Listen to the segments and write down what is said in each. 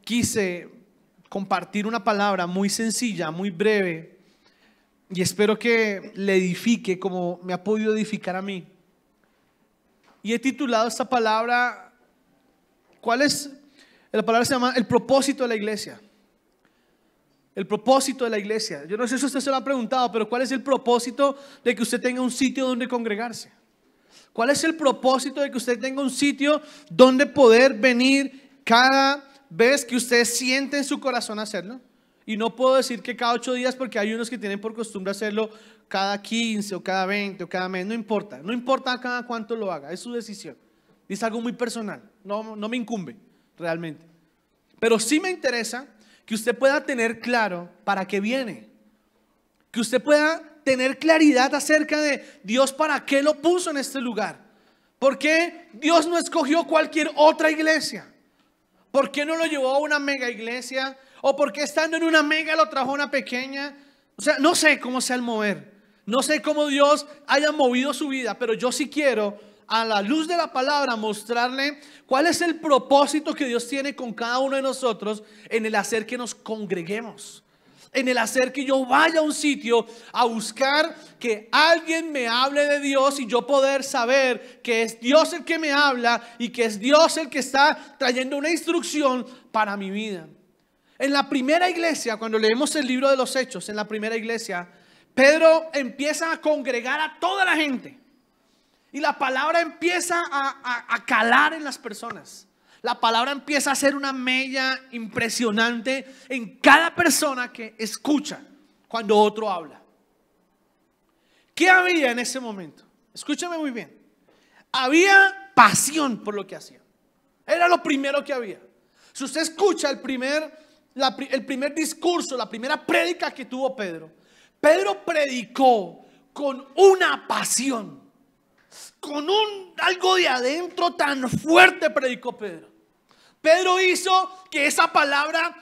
quise compartir una palabra muy sencilla, muy breve, y espero que le edifique como me ha podido edificar a mí. Y he titulado esta palabra, ¿cuál es? La palabra se llama el propósito de la iglesia. El propósito de la iglesia. Yo no sé si usted se lo ha preguntado, pero ¿cuál es el propósito de que usted tenga un sitio donde congregarse? ¿Cuál es el propósito de que usted tenga un sitio donde poder venir cada vez que usted siente en su corazón hacerlo? Y no puedo decir que cada 8 días, porque hay unos que tienen por costumbre hacerlo cada 15 o cada 20 o cada mes. No importa cada cuánto lo haga, es su decisión. Es algo muy personal, no me incumbe realmente. Pero sí me interesa que usted pueda tener claro para qué viene, que usted pueda tener claridad acerca de Dios para qué lo puso en este lugar. ¿Por qué Dios no escogió cualquier otra iglesia? ¿Por qué no lo llevó a una mega iglesia? ¿O por qué estando en una mega lo trajo a una pequeña? O sea, no sé cómo sea el mover, no sé cómo Dios haya movido su vida, pero yo sí quiero, a la luz de la palabra, mostrarle cuál es el propósito que Dios tiene con cada uno de nosotros en el hacer que nos congreguemos, en el hacer que yo vaya a un sitio a buscar que alguien me hable de Dios y yo poder saber que es Dios el que me habla y que es Dios el que está trayendo una instrucción para mi vida. En la primera iglesia, cuando leemos el libro de los Hechos, en la primera iglesia, Pedro empieza a congregar a toda la gente y la palabra empieza a calar en las personas. La palabra empieza a hacer una mella impresionante en cada persona que escucha cuando otro habla. ¿Qué había en ese momento? Escúchame muy bien. Había pasión por lo que hacían. Era lo primero que había. Si usted escucha el primer discurso, la primera prédica que tuvo Pedro, Pedro predicó con una pasión, con algo de adentro tan fuerte predicó Pedro. Pedro hizo que esa palabra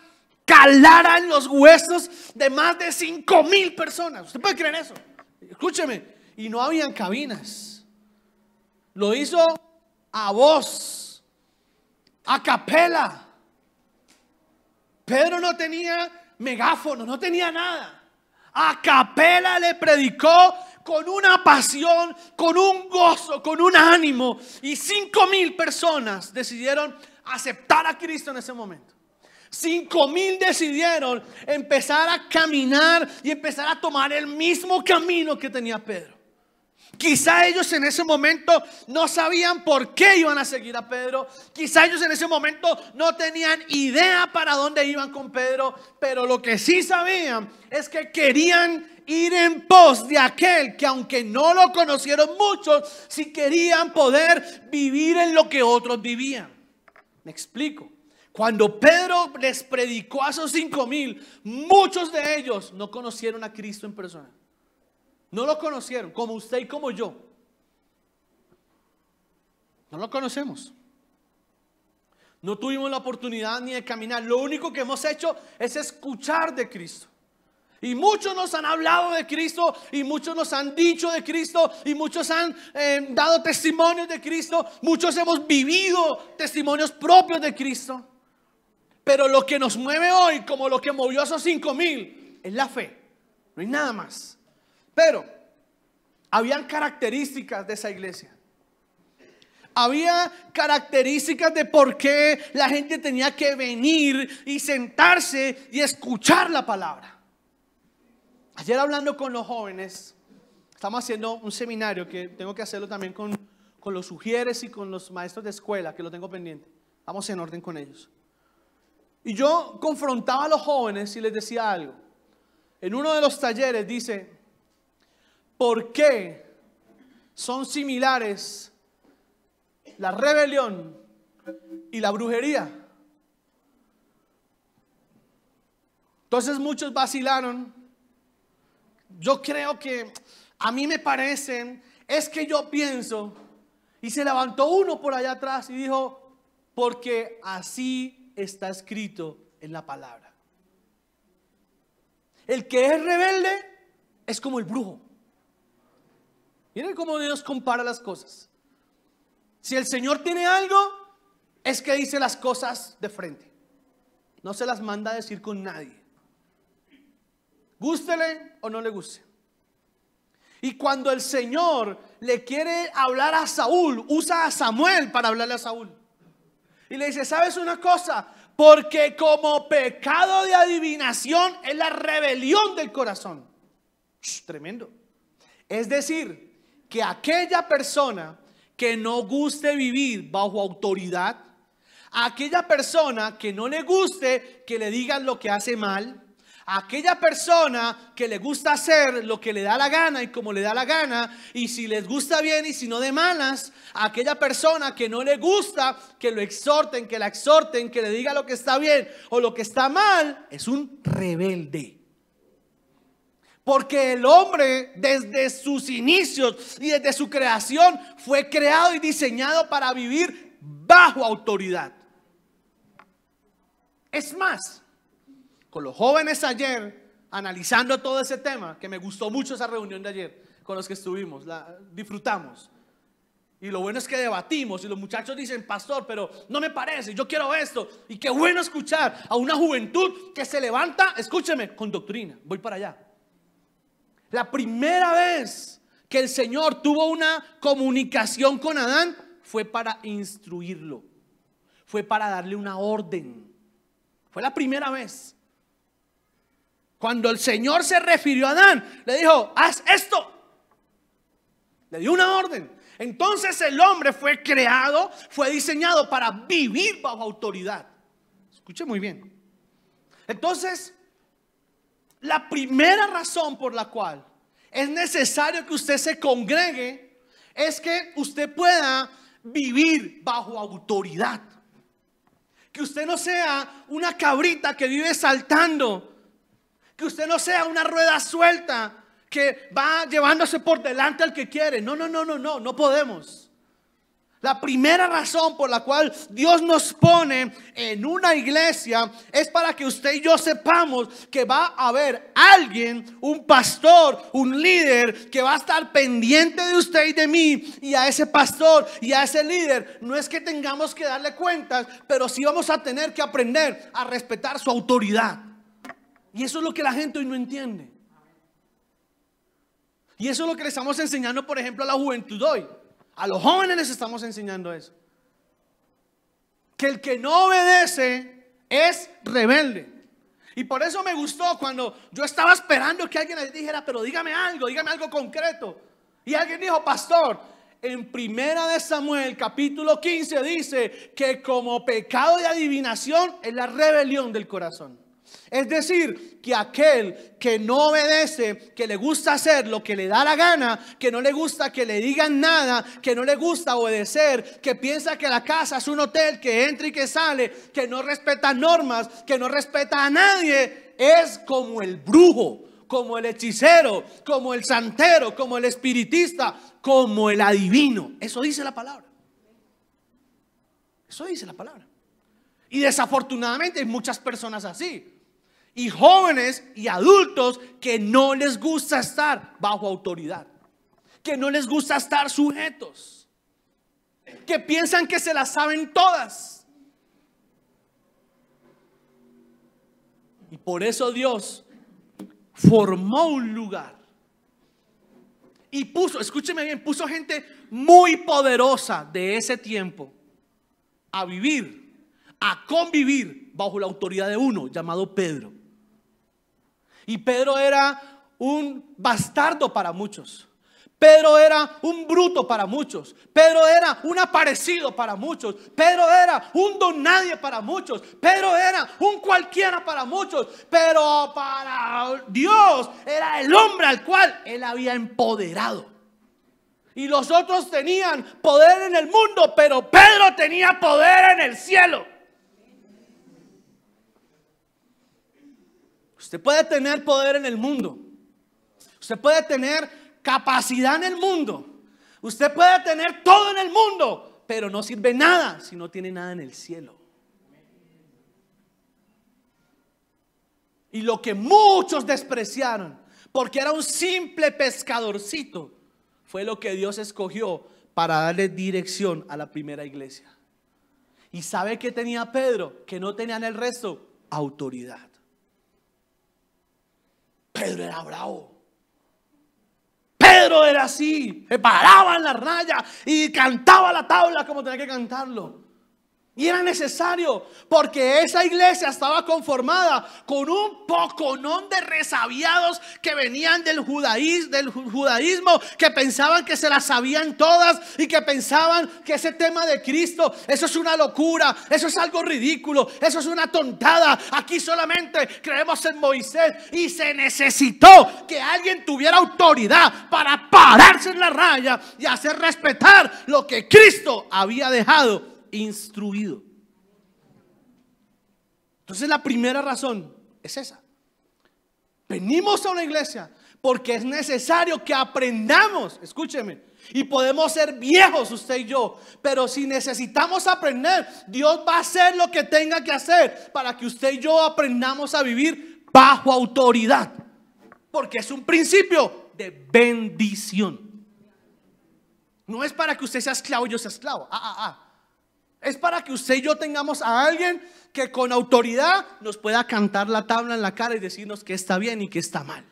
calara en los huesos de más de 5,000 personas. ¿Usted puede creer eso? Escúcheme. Y no habían cabinas. Lo hizo a voz, a capela. Pedro no tenía megáfono, no tenía nada. A capela le predicó con una pasión, con un gozo, con un ánimo. Y 5,000 personas decidieron aceptar a Cristo en ese momento. 5,000 decidieron empezar a caminar y empezar a tomar el mismo camino que tenía Pedro. Quizá ellos en ese momento no sabían por qué iban a seguir a Pedro. Quizá ellos en ese momento no tenían idea para dónde iban con Pedro. Pero lo que sí sabían es que querían ir en pos de aquel que, aunque no lo conocieron muchos, sí querían poder vivir en lo que otros vivían. Me explico. Cuando Pedro les predicó a esos 5,000, muchos de ellos no conocieron a Cristo en persona. No lo conocieron, como usted y como yo. No lo conocemos. No tuvimos la oportunidad ni de caminar. Lo único que hemos hecho es escuchar de Cristo. Y muchos nos han hablado de Cristo, y muchos nos han dicho de Cristo, y muchos han dado testimonios de Cristo. Muchos hemos vivido testimonios propios de Cristo. Pero lo que nos mueve hoy, como lo que movió a esos 5,000, es la fe. No hay nada más. Pero habían características de esa iglesia. Había características de por qué la gente tenía que venir y sentarse y escuchar la palabra. Ayer, hablando con los jóvenes, estamos haciendo un seminario que tengo que hacerlo también con los sugieres y con los maestros de escuela, que lo tengo pendiente. Vamos en orden con ellos. Y yo confrontaba a los jóvenes y les decía algo. En uno de los talleres dice: ¿por qué son similares la rebelión y la brujería? Entonces muchos vacilaron. Yo creo que, a mí me parecen, es que yo pienso. Y se levantó uno por allá atrás y dijo: porque así está escrito en la palabra. El que es rebelde es como el brujo. Miren cómo Dios compara las cosas. Si el Señor tiene algo, es que dice las cosas de frente. no se las manda a decir con nadie. Gústele o no le guste. Y cuando el Señor le quiere hablar a Saúl, usa a Samuel para hablarle a Saúl. Y le dice, ¿sabes una cosa? Porque como pecado de adivinación es la rebelión del corazón. Tremendo. Es decir, que aquella persona que no guste vivir bajo autoridad, aquella persona que no le guste que le digan lo que hace mal, aquella persona que le gusta hacer lo que le da la gana y como le da la gana, y si les gusta bien y si no de malas, aquella persona que no le gusta que lo exhorten, que la exhorten, que le diga lo que está bien o lo que está mal, es un rebelde. Porque el hombre desde sus inicios y desde su creación fue creado y diseñado para vivir bajo autoridad. Es más, con los jóvenes ayer, analizando todo ese tema, que me gustó mucho esa reunión de ayer, con los que estuvimos, la disfrutamos. Y lo bueno es que debatimos y los muchachos dicen, pastor, pero no me parece, yo quiero esto. Y qué bueno escuchar a una juventud que se levanta, escúcheme, con doctrina. Voy para allá. La primera vez que el Señor tuvo una comunicación con Adán fue para instruirlo, fue para darle una orden. Fue la primera vez. Cuando el Señor se refirió a Adán, le dijo, haz esto. Le dio una orden. Entonces el hombre fue creado, fue diseñado para vivir bajo autoridad. Escuche muy bien. Entonces, la primera razón por la cual es necesario que usted se congregue es que usted pueda vivir bajo autoridad. Que usted no sea una cabrita que vive saltando. Que usted no sea una rueda suelta que va llevándose por delante al que quiere. No podemos. La primera razón por la cual Dios nos pone en una iglesia es para que usted y yo sepamos que va a haber alguien, un pastor, un líder que va a estar pendiente de usted y de mí. Y a ese pastor y a ese líder no es que tengamos que darle cuentas, pero sí vamos a tener que aprender a respetar su autoridad. Y eso es lo que la gente hoy no entiende. Y eso es lo que le estamos enseñando, por ejemplo, a la juventud hoy. A los jóvenes les estamos enseñando eso. Que el que no obedece es rebelde. Y por eso me gustó cuando yo estaba esperando que alguien les dijera, pero dígame algo concreto. Y alguien dijo, pastor, en Primera de Samuel capítulo 15 dice que como pecado de adivinación es la rebelión del corazón. Es decir, que aquel que no obedece, que le gusta hacer lo que le da la gana, que no le gusta que le digan nada, que no le gusta obedecer, que piensa que la casa es un hotel, que entra y que sale, que no respeta normas, que no respeta a nadie, es como el brujo, como el hechicero, como el santero, como el espiritista, como el adivino. Eso dice la palabra. Eso dice la palabra. Y desafortunadamente hay muchas personas así. Y jóvenes y adultos que no les gusta estar bajo autoridad, que no les gusta estar sujetos, que piensan que se las saben todas. Y por eso Dios formó un lugar y puso, escúcheme bien, puso gente muy poderosa de ese tiempo a vivir, a convivir bajo la autoridad de uno llamado Pedro. Y Pedro era un bastardo para muchos. Pedro era un bruto para muchos. Pedro era un aparecido para muchos. Pedro era un don nadie para muchos. Pedro era un cualquiera para muchos. Pero para Dios era el hombre al cual él había empoderado. Y los otros tenían poder en el mundo, pero Pedro tenía poder en el cielo. Usted puede tener poder en el mundo. Usted puede tener capacidad en el mundo. Usted puede tener todo en el mundo, pero no sirve nada si no tiene nada en el cielo. Y lo que muchos despreciaron, porque era un simple pescadorcito, fue lo que Dios escogió para darle dirección a la primera iglesia. ¿Y sabe qué tenía Pedro? Que no tenían el resto: autoridad. Pedro era bravo. Pedro era así, se paraba en la raya y cantaba la tabla como tenía que cantarlo. Y era necesario, porque esa iglesia estaba conformada con un poconón de resabiados que venían del judaísmo, que pensaban que se las sabían todas y que pensaban que ese tema de Cristo, eso es una locura, eso es algo ridículo, eso es una tontada. Aquí solamente creemos en Moisés, y se necesitó que alguien tuviera autoridad para pararse en la raya y hacer respetar lo que Cristo había dejado instruido. Entonces la primera razón es esa. Venimos a una iglesia porque es necesario que aprendamos, escúcheme, y podemos ser viejos usted y yo, pero si necesitamos aprender, Dios va a hacer lo que tenga que hacer para que usted y yo aprendamos a vivir bajo autoridad, porque es un principio de bendición. No es para que usted sea esclavo y yo sea esclavo. Es para que usted y yo tengamos a alguien que con autoridad nos pueda cantar la tabla en la cara y decirnos que está bien y que está mal.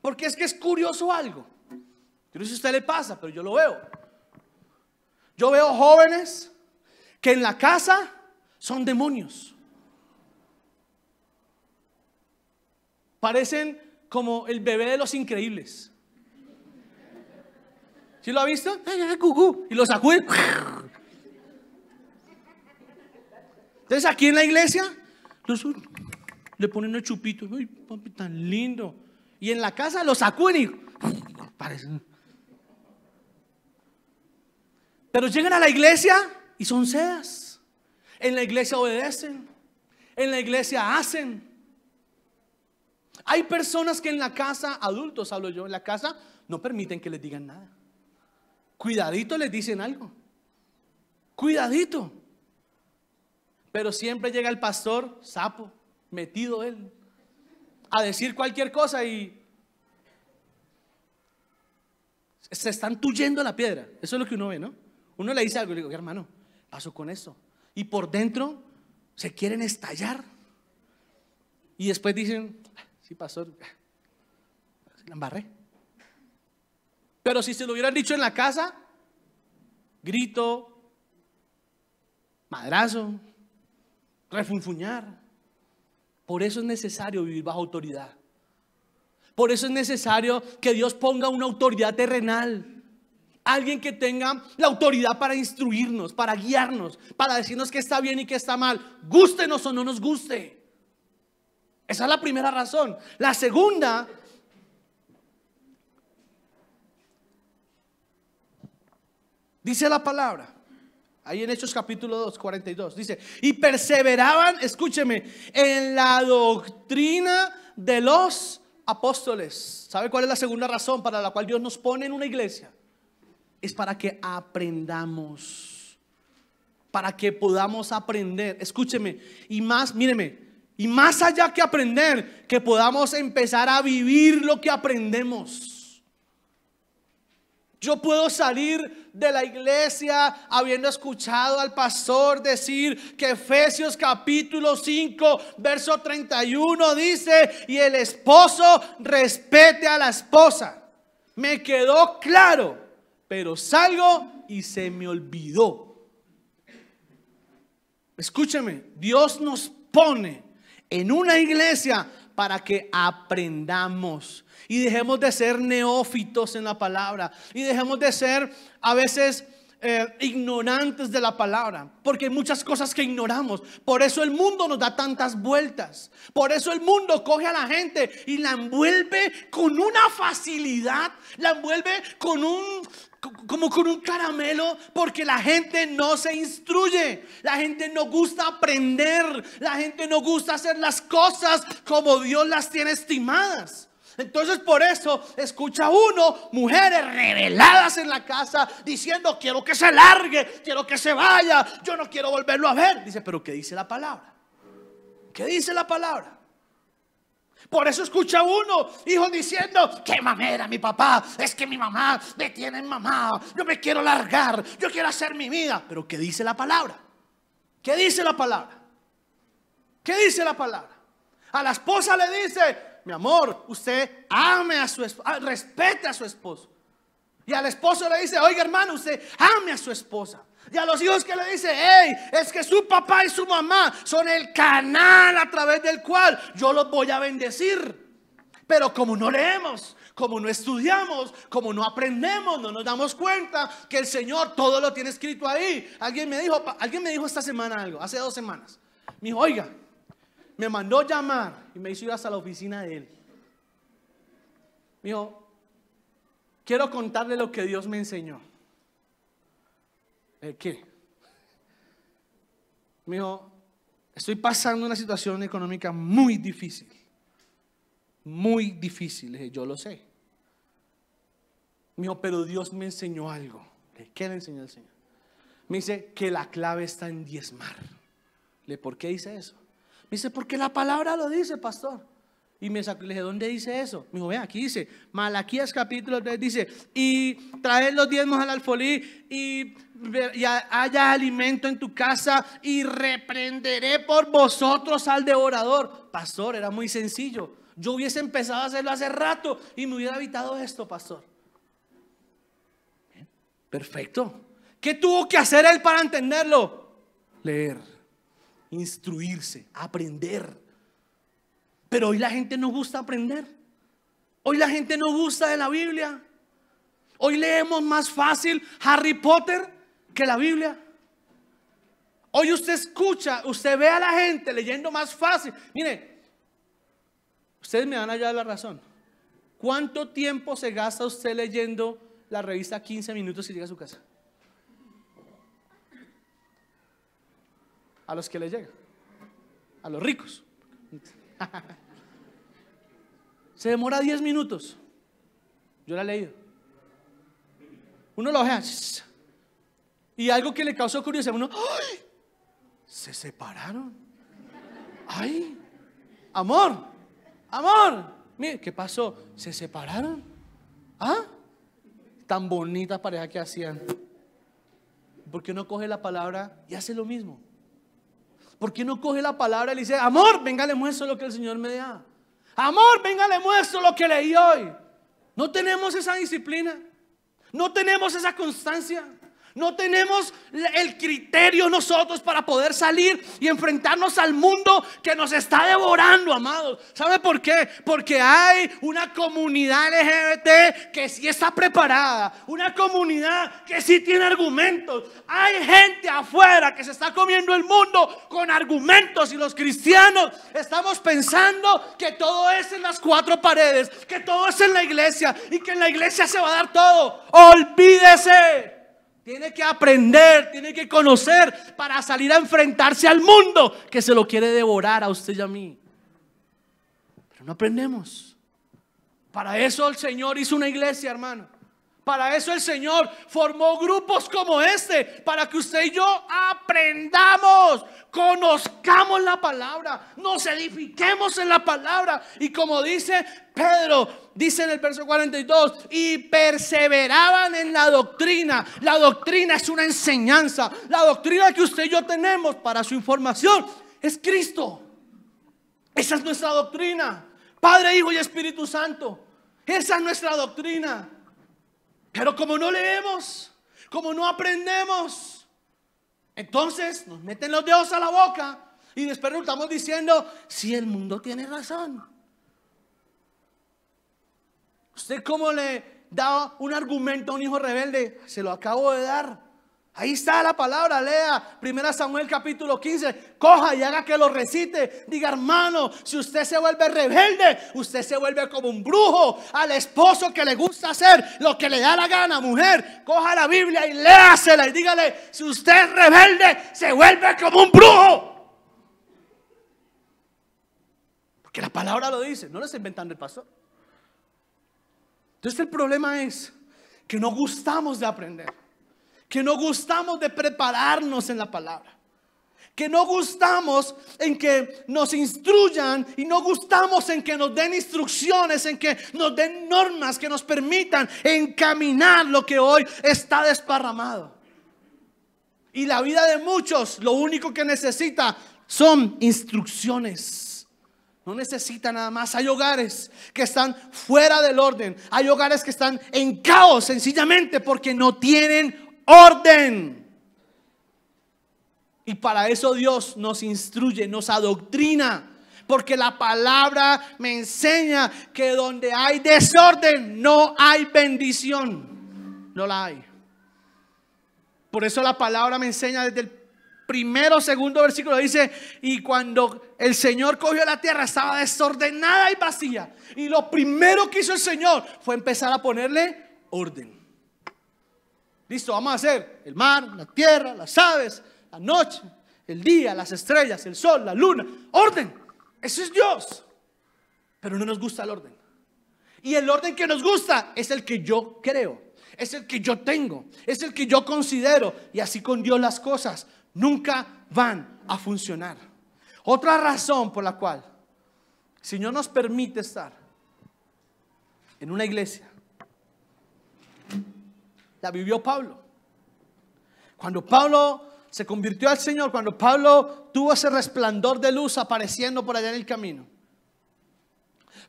Porque es que es curioso algo. Yo no sé si a usted le pasa, pero yo lo veo. Yo veo jóvenes que en la casa son demonios. Parecen como el bebé de Los Increíbles. ¿Sí lo ha visto? Y lo sacuden. Entonces aquí en la iglesia le ponen el chupito. Ay, papi, tan lindo. Y en la casa lo sacuden y parecen. Pero llegan a la iglesia y son sedas. En la iglesia obedecen. En la iglesia hacen. Hay personas que en la casa, adultos hablo yo, en la casa no permiten que les digan nada. Cuidadito les dicen algo. Cuidadito. Pero siempre llega el pastor, sapo, metido él, a decir cualquier cosa y se están tuyendo la piedra. Eso es lo que uno ve, ¿no? Uno le dice algo y le digo, hermano, pasó con eso. Y por dentro se quieren estallar. Y después dicen, sí, pastor, la embarré. Pero si se lo hubieran dicho en la casa, grito, madrazo, refunfuñar. Por eso es necesario vivir bajo autoridad. Por eso es necesario que Dios ponga una autoridad terrenal. Alguien que tenga la autoridad para instruirnos, para guiarnos, para decirnos qué está bien y qué está mal, gústenos o no nos guste. Esa es la primera razón. La segunda, dice la palabra ahí en Hechos capítulo 2, 42, dice, y perseveraban, escúcheme, en la doctrina de los apóstoles. ¿Sabe cuál es la segunda razón para la cual Dios nos pone en una iglesia? Es para que aprendamos, para que podamos aprender. Escúcheme, y más, míreme, y más allá que aprender, que podamos empezar a vivir lo que aprendemos. Yo puedo salir de la iglesia habiendo escuchado al pastor decir que Efesios capítulo 5 verso 31 dice, y el esposo respete a la esposa. Me quedó claro, pero salgo y se me olvidó. Escúcheme, Dios nos pone en una iglesia para que aprendamos y dejemos de ser neófitos en la palabra y dejemos de ser a veces ignorantes de la palabra, porque hay muchas cosas que ignoramos. Por eso el mundo nos da tantas vueltas, por eso el mundo coge a la gente y la envuelve con una facilidad, la envuelve con como con un caramelo, porque la gente no se instruye, la gente no gusta aprender, la gente no gusta hacer las cosas como Dios las tiene estimadas. Entonces por eso escucha uno mujeres reveladas en la casa diciendo, quiero que se largue, quiero que se vaya, yo no quiero volverlo a ver. Dice, pero ¿qué dice la palabra? ¿Qué dice la palabra? Por eso escucha uno hijos diciendo, qué mamera mi papá, es que mi mamá me tiene en mamá, yo me quiero largar, yo quiero hacer mi vida. Pero ¿qué dice la palabra? ¿Qué dice la palabra? ¿Qué dice la palabra? A la esposa le dice: mi amor, usted ame a su esposo, respete a su esposo. Y al esposo le dice: oiga, hermano, usted ame a su esposa. Y a los hijos que le dice: hey, es que su papá y su mamá son el canal a través del cual yo los voy a bendecir. Pero como no leemos, como no estudiamos, como no aprendemos, no nos damos cuenta que el Señor todo lo tiene escrito ahí. Alguien me dijo esta semana algo, hace 2 semanas. Me dijo: oiga, me mandó llamar y me hizo ir hasta la oficina de él. Me dijo: quiero contarle lo que Dios me enseñó. ¿Qué? Me dijo: estoy pasando una situación económica muy difícil. Muy difícil. Le dije: yo lo sé. Me dijo: pero Dios me enseñó algo. Le dije: ¿qué le enseñó el Señor? Me dice que la clave está en diezmar. Le dije: ¿por qué dice eso? Me dice: porque la palabra lo dice, pastor. Y le dije: ¿dónde dice eso? Me dijo: ve, aquí dice, Malaquías capítulo 3 dice: y traed los diezmos al alfolí y haya alimento en tu casa y reprenderé por vosotros al devorador. Pastor, era muy sencillo. Yo hubiese empezado a hacerlo hace rato y me hubiera evitado esto, pastor. Bien, perfecto. ¿Qué tuvo que hacer él para entenderlo? Leer, instruirse, aprender. Pero hoy la gente no gusta aprender. Hoy la gente no gusta de la Biblia. Hoy leemos más fácil Harry Potter que la Biblia. Hoy usted escucha, usted ve a la gente leyendo más fácil. Mire, ustedes me van a dar la razón. ¿Cuánto tiempo se gasta usted leyendo la revista 15 minutos si llega a su casa? A los que le llega, a los ricos. Se demora 10 minutos. Yo la he leído. Uno lo ojea y algo que le causó curiosidad, uno: ¡ay! Se separaron. ¡Ay! Amor, mire, ¿qué pasó? ¿Se separaron? ¿Ah? Tan bonita pareja que hacían. ¿Por qué no coge la palabra y hace lo mismo? ¿Por qué no coge la palabra y le dice: amor, venga, le muestro lo que el Señor me da? Amor, venga, le muestro lo que leí hoy. No tenemos esa disciplina. No tenemos esa constancia. No tenemos el criterio nosotros para poder salir y enfrentarnos al mundo que nos está devorando, amados. ¿Sabe por qué? Porque hay una comunidad LGBT que sí está preparada, una comunidad que sí tiene argumentos. Hay gente afuera que se está comiendo el mundo con argumentos, y los cristianos estamos pensando que todo es en las 4 paredes, que todo es en la iglesia y que en la iglesia se va a dar todo. Olvídese. Tiene que aprender, tiene que conocer para salir a enfrentarse al mundo que se lo quiere devorar a usted y a mí. Pero no aprendemos. Para eso el Señor hizo una iglesia, hermano. Para eso el Señor formó grupos como este, para que usted y yo aprendamos, conozcamos la palabra, nos edifiquemos en la palabra. Y como dice Pedro, dice en el verso 42, y perseveraban en la doctrina. La doctrina es una enseñanza. La doctrina que usted y yo tenemos, para su información, es Cristo. Esa es nuestra doctrina. Padre, Hijo y Espíritu Santo. Esa es nuestra doctrina. Pero como no leemos, como no aprendemos, entonces nos meten los dedos a la boca y después nos estamos diciendo: si el mundo tiene razón. ¿Usted cómo le da un argumento a un hijo rebelde? Se lo acabo de dar. Ahí está la palabra, lea 1 Samuel capítulo 15, coja y haga que lo recite. Diga: hermano, si usted se vuelve rebelde, usted se vuelve como un brujo. Al esposo que le gusta hacer lo que le da la gana, mujer, coja la Biblia y léasela y dígale: si usted es rebelde, se vuelve como un brujo. Porque la palabra lo dice, no lo está inventando el pastor. Entonces el problema es que no gustamos de aprender, que no gustamos de prepararnos en la palabra, que no gustamos en que nos instruyan y no gustamos en que nos den instrucciones, en que nos den normas que nos permitan encaminar lo que hoy está desparramado. Y la vida de muchos lo único que necesita son instrucciones. No necesita nada más. Hay hogares que están fuera del orden. Hay hogares que están en caos sencillamente porque no tienen orden. Y para eso Dios nos instruye, nos adoctrina. Porque la palabra me enseña que donde hay desorden no hay bendición. No la hay. Por eso la palabra me enseña desde el primero o segundo versículo. Dice: y cuando el Señor cogió la tierra estaba desordenada y vacía. Y lo primero que hizo el Señor fue empezar a ponerle orden. Listo, vamos a hacer el mar, la tierra, las aves, la noche, el día, las estrellas, el sol, la luna. Orden. Eso es Dios. Pero no nos gusta el orden. Y el orden que nos gusta es el que yo creo, es el que yo tengo, es el que yo considero. Y así con Dios las cosas nunca van a funcionar. Otra razón por la cual el Señor nos permite estar en una iglesia la vivió Pablo. Cuando Pablo se convirtió al Señor, cuando Pablo tuvo ese resplandor de luz apareciendo por allá en el camino,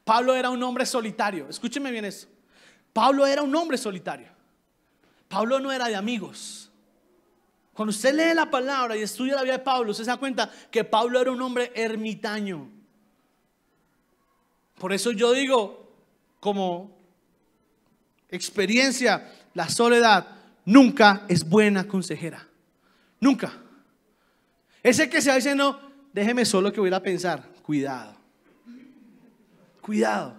Pablo era un hombre solitario. Escúcheme bien eso. Pablo era un hombre solitario. Pablo no era de amigos. Cuando usted lee la palabra y estudia la vida de Pablo, usted se da cuenta que Pablo era un hombre ermitaño. Por eso yo digo, como experiencia, la soledad nunca es buena consejera. Nunca. Ese que se va diciendo: déjeme solo que voy a ir a pensar. Cuidado. Cuidado.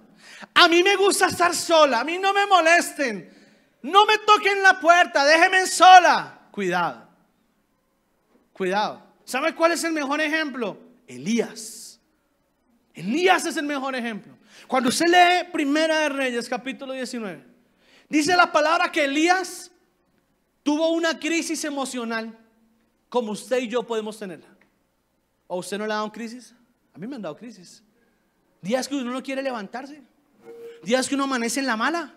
A mí me gusta estar sola. A mí no me molesten. No me toquen la puerta. Déjenme sola. Cuidado. Cuidado. ¿Sabe cuál es el mejor ejemplo? Elías. Elías es el mejor ejemplo. Cuando usted lee Primera de Reyes, capítulo 19, dice la palabra que Elías tuvo una crisis emocional como usted y yo podemos tenerla. ¿O usted no le ha dado crisis? A mí me han dado crisis. Días que uno no quiere levantarse. Días que uno amanece en la mala.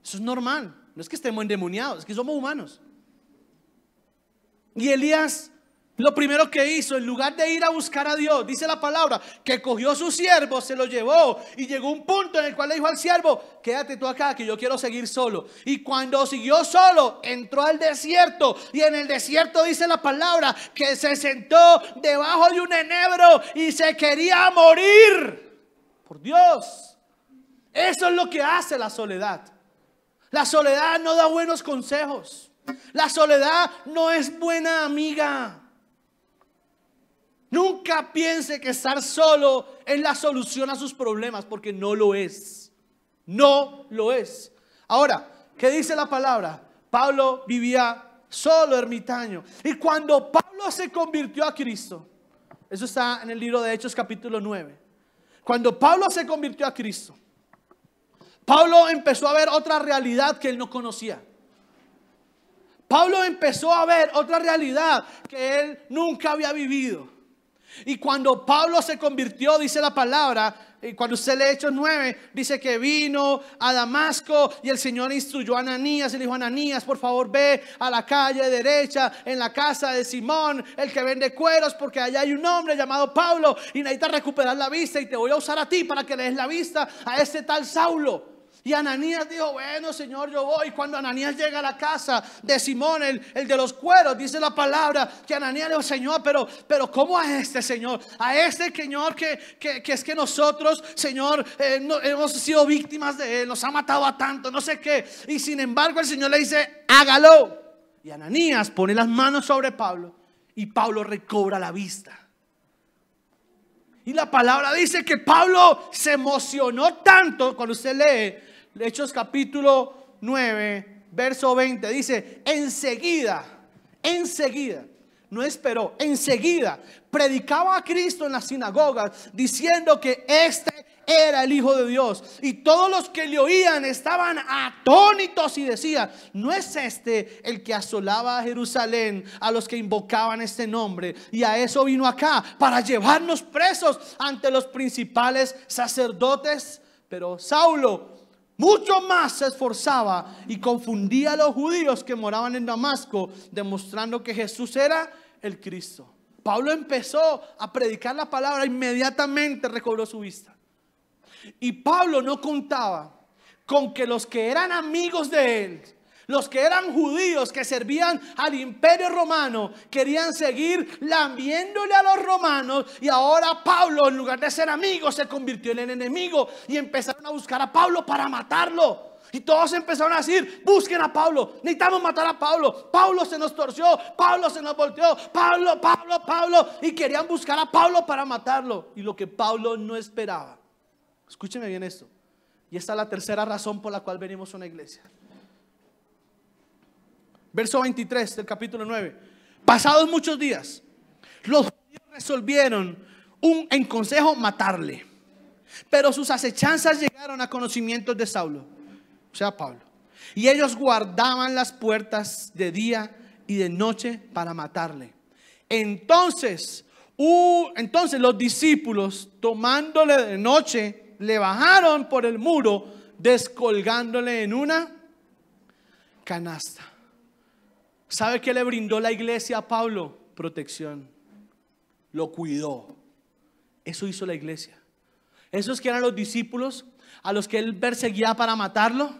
Eso es normal. No es que estemos endemoniados, es que somos humanos. Y Elías, lo primero que hizo, en lugar de ir a buscar a Dios, dice la palabra, que cogió a su siervo, se lo llevó, y llegó un punto en el cual le dijo al siervo: quédate tú acá, que yo quiero seguir solo. Y cuando siguió solo, entró al desierto, y en el desierto dice la palabra que se sentó debajo de un enebro y se quería morir. Por Dios. Eso es lo que hace la soledad. La soledad no da buenos consejos. La soledad no es buena amiga. Nunca piense que estar solo es la solución a sus problemas, porque no lo es. No lo es. Ahora, ¿qué dice la palabra? Pablo vivía solo, ermitaño. Y cuando Pablo se convirtió a Cristo, eso está en el libro de Hechos capítulo 9. Cuando Pablo se convirtió a Cristo, Pablo empezó a ver otra realidad que él no conocía. Pablo empezó a ver otra realidad que él nunca había vivido. Y cuando Pablo se convirtió, dice la palabra, cuando usted lee Hechos 9, dice que vino a Damasco y el Señor instruyó a Ananías y le dijo: Ananías, por favor ve a la calle derecha, en la casa de Simón, el que vende cueros, porque allá hay un hombre llamado Pablo y necesita recuperar la vista, y te voy a usar a ti para que le des la vista a este tal Saulo. Y Ananías dijo: bueno, Señor, yo voy. Cuando Ananías llega a la casa de Simón, el de los cueros, dice la palabra que Ananías le dijo: Señor, pero ¿cómo a este, Señor? A este Señor que es que nosotros, Señor, no, hemos sido víctimas de él, nos ha matado a tanto, no sé qué. Y sin embargo el Señor le dice: hágalo. Y Ananías pone las manos sobre Pablo y Pablo recobra la vista. Y la palabra dice que Pablo se emocionó tanto. Cuando usted lee Hechos capítulo 9, verso 20, dice: enseguida, no esperó, enseguida predicaba a Cristo en las sinagogas, diciendo que este era el Hijo de Dios. Y todos los que le oían estaban atónitos y decían: ¿no es este el que asolaba a Jerusalén a los que invocaban este nombre? Y a eso vino acá, para llevarnos presos ante los principales sacerdotes. Pero Saulo mucho más se esforzaba y confundía a los judíos que moraban en Damasco, demostrando que Jesús era el Cristo. Pablo empezó a predicar la palabra, inmediatamente recobró su vista. Y Pablo no contaba con que los que eran amigos de él, los que eran judíos que servían al imperio romano, querían seguir lambiéndole a los romanos. Y ahora Pablo, en lugar de ser amigo, se convirtió en el enemigo. Y empezaron a buscar a Pablo para matarlo. Y todos empezaron a decir: busquen a Pablo, necesitamos matar a Pablo. Pablo se nos torció, Pablo se nos volteó, Pablo. Y querían buscar a Pablo para matarlo. Y lo que Pablo no esperaba, escúcheme bien esto, y esta es la tercera razón por la cual venimos a una iglesia. Verso 23 del capítulo 9. Pasados muchos días, los judíos resolvieron en consejo matarle, pero sus acechanzas llegaron a conocimientos de Saulo, o sea, Pablo, y ellos guardaban las puertas de día y de noche para matarle. Entonces los discípulos, tomándole de noche, le bajaron por el muro, descolgándole en una canasta. ¿Sabe qué le brindó la iglesia a Pablo? Protección. Lo cuidó. Eso hizo la iglesia. Esos que eran los discípulos a los que él perseguía para matarlo,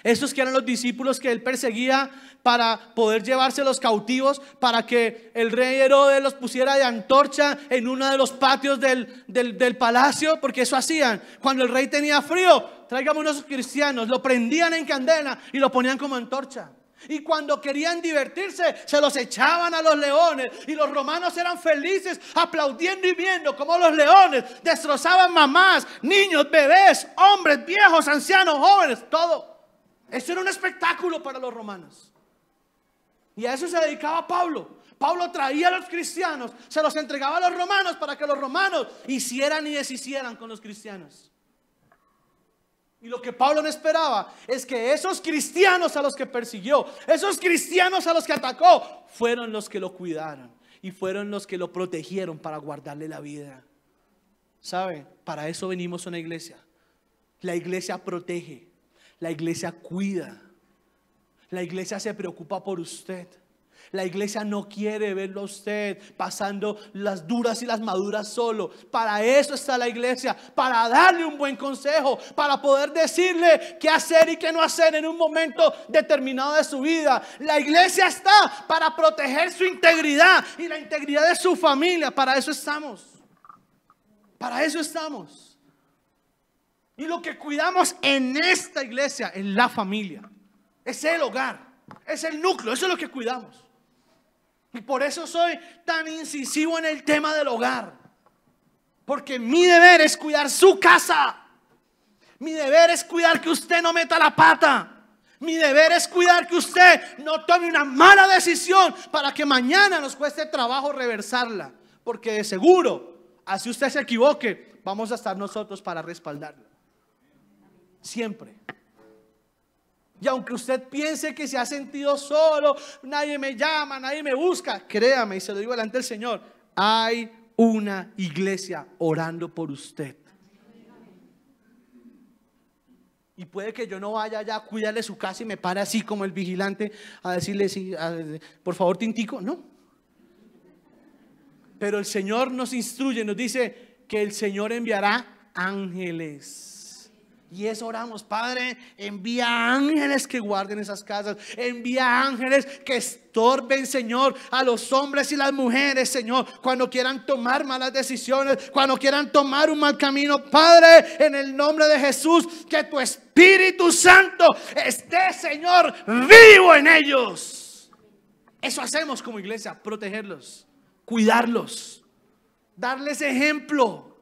esos que eran los discípulos que él perseguía para poder llevarse los cautivos, para que el rey Herodes los pusiera de antorcha en uno de los patios del palacio, porque eso hacían. Cuando el rey tenía frío, tráigame unos cristianos, lo prendían en candela y lo ponían como antorcha. Y cuando querían divertirse, se los echaban a los leones. Y los romanos eran felices, aplaudiendo y viendo cómo los leones destrozaban mamás, niños, bebés, hombres, viejos, ancianos, jóvenes, todo. Eso era un espectáculo para los romanos. Y a eso se dedicaba Pablo. Pablo traía a los cristianos, se los entregaba a los romanos para que los romanos hicieran y deshicieran con los cristianos. Y lo que Pablo no esperaba es que esos cristianos a los que persiguió, esos cristianos a los que atacó, fueron los que lo cuidaron y fueron los que lo protegieron para guardarle la vida. ¿Sabe? Para eso venimos a una iglesia. La iglesia protege, la iglesia cuida, la iglesia se preocupa por usted. La iglesia no quiere verlo a usted pasando las duras y las maduras solo. Para eso está la iglesia, para darle un buen consejo, para poder decirle qué hacer y qué no hacer en un momento determinado de su vida. La iglesia está para proteger su integridad y la integridad de su familia. Para eso estamos. Para eso estamos. Y lo que cuidamos en esta iglesia es la familia, es el hogar, es el núcleo, eso es lo que cuidamos. Y por eso soy tan incisivo en el tema del hogar. Porque mi deber es cuidar su casa. Mi deber es cuidar que usted no meta la pata. Mi deber es cuidar que usted no tome una mala decisión para que mañana nos cueste trabajo reversarla. Porque de seguro, así usted se equivoque, vamos a estar nosotros para respaldarlo. Siempre. Y aunque usted piense que se ha sentido solo, nadie me llama, nadie me busca, créame, y se lo digo delante del Señor, hay una iglesia orando por usted. Y puede que yo no vaya allá a cuidarle su casa y me pare así como el vigilante a decirle, sí, por favor, tintico, no. Pero el Señor nos instruye, nos dice que el Señor enviará ángeles. Y eso oramos: Padre, envía ángeles que guarden esas casas, envía ángeles que estorben, Señor, a los hombres y las mujeres, Señor, cuando quieran tomar malas decisiones, cuando quieran tomar un mal camino. Padre, en el nombre de Jesús, que tu Espíritu Santo esté, Señor, vivo en ellos. Eso hacemos como iglesia: protegerlos, cuidarlos, darles ejemplo.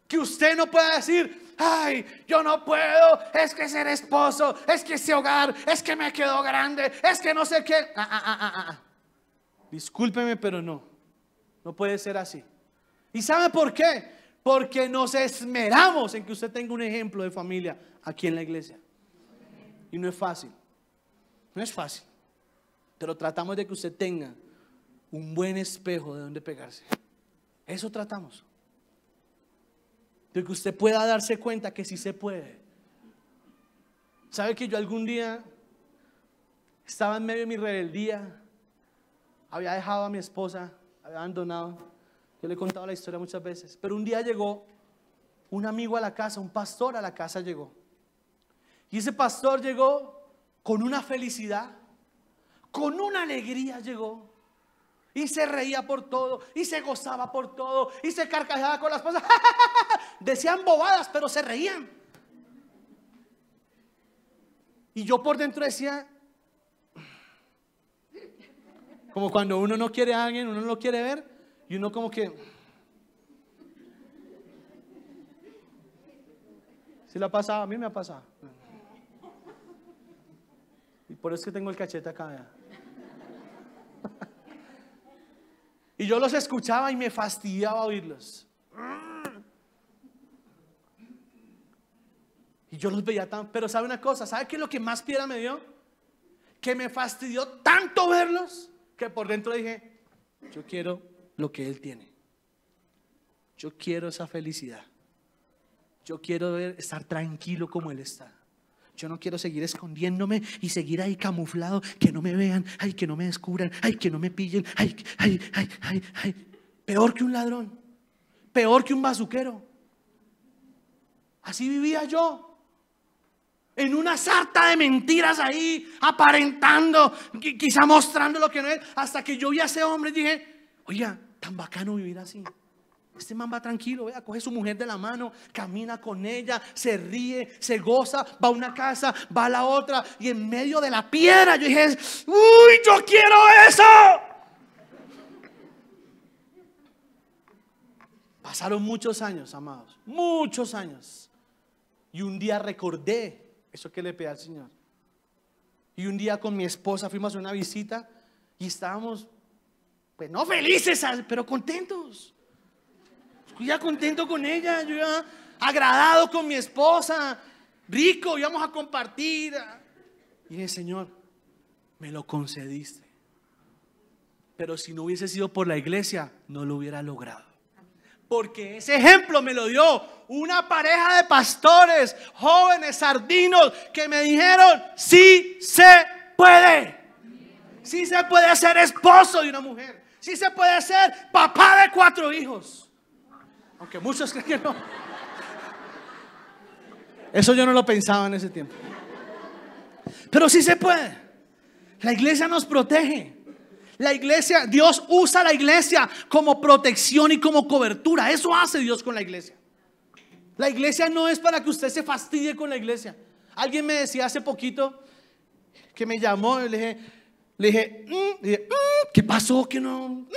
Que usted no pueda decir: ay, yo no puedo, es que ser esposo, es que ese hogar, es que me quedó grande, es que no sé qué. Discúlpeme, pero no puede ser así. ¿Y sabe por qué? Porque nos esmeramos en que usted tenga un ejemplo de familia aquí en la iglesia. Y no es fácil, no es fácil, pero tratamos de que usted tenga un buen espejo de donde pegarse. Eso tratamos. De que usted pueda darse cuenta que sí se puede. ¿Sabe que yo algún día estaba en medio de mi rebeldía, había dejado a mi esposa, había abandonado. Yo le he contado la historia muchas veces. Pero un día llegó un amigo a la casa, un pastor a la casa llegó. Y ese pastor llegó con una felicidad, con una alegría llegó. Y se reía por todo, y se gozaba por todo, y se carcajeaba con las cosas. Decían bobadas, pero se reían. Y yo por dentro decía, como cuando uno no quiere a alguien, uno no lo quiere ver, y uno como que... ¿Sí le ha pasado? A mí me ha pasado. Y por eso es que tengo el cachete acá, vea. Y yo los escuchaba y me fastidiaba oírlos. Y yo los veía tan... Pero ¿sabe una cosa? ¿Sabe qué es lo que más piedra me dio? Que me fastidió tanto verlos, que por dentro dije, yo quiero lo que él tiene. Yo quiero esa felicidad. Yo quiero estar tranquilo como él está. Yo no quiero seguir escondiéndome y seguir ahí camuflado, que no me vean, ay, que no me descubran, ay, que no me pillen, ay. Peor que un ladrón, peor que un bazuquero. Así vivía yo, en una sarta de mentiras ahí, aparentando, quizá mostrando lo que no es, hasta que yo vi a ese hombre y dije, oiga, tan bacano vivir así. Este man va tranquilo, vea, coge a su mujer de la mano, camina con ella, se ríe, se goza, va a una casa, va a la otra, y en medio de la piedra yo dije, uy, yo quiero eso. Pasaron muchos años, amados, muchos años, y un día recordé eso que le pedí al Señor. Y un día con mi esposa fuimos a una visita y estábamos, pues no felices, pero contentos. Yo ya contento con ella, yo ya agradado con mi esposa, rico, íbamos a compartir. Y dije, Señor, me lo concediste. Pero si no hubiese sido por la iglesia, no lo hubiera logrado. Porque ese ejemplo me lo dio una pareja de pastores, jóvenes, sardinos, que me dijeron, sí se puede. Sí se puede ser esposo de una mujer. Sí se puede ser papá de 4 hijos. Aunque muchos creen que no. Eso yo no lo pensaba en ese tiempo. Pero sí se puede. La iglesia nos protege. La iglesia, Dios usa la iglesia como protección y como cobertura. Eso hace Dios con la iglesia. La iglesia no es para que usted se fastidie con la iglesia. Alguien me decía hace poquito, que me llamó y le dije, ¿qué pasó? Que no,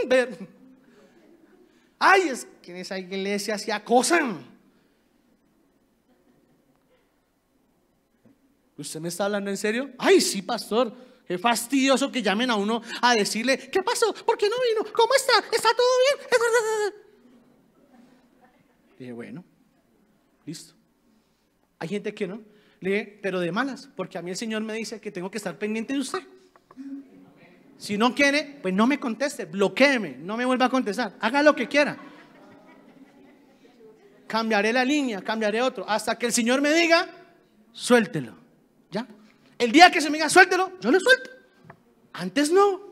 ver. Ay, es que en esa iglesia se acosan. ¿Usted me está hablando en serio? Ay, sí, pastor. Qué fastidioso que llamen a uno a decirle, ¿qué pasó? ¿Por qué no vino? ¿Cómo está? ¿Está todo bien? Dije, bueno, listo. Hay gente que no. Le dije, pero de malas, porque a mí el Señor me dice que tengo que estar pendiente de usted. Si no quiere, pues no me conteste, bloquéeme, no me vuelva a contestar, haga lo que quiera. Cambiaré la línea, cambiaré otro, hasta que el Señor me diga, suéltelo. ¿Ya? El día que se me diga, suéltelo, yo lo suelto. Antes no.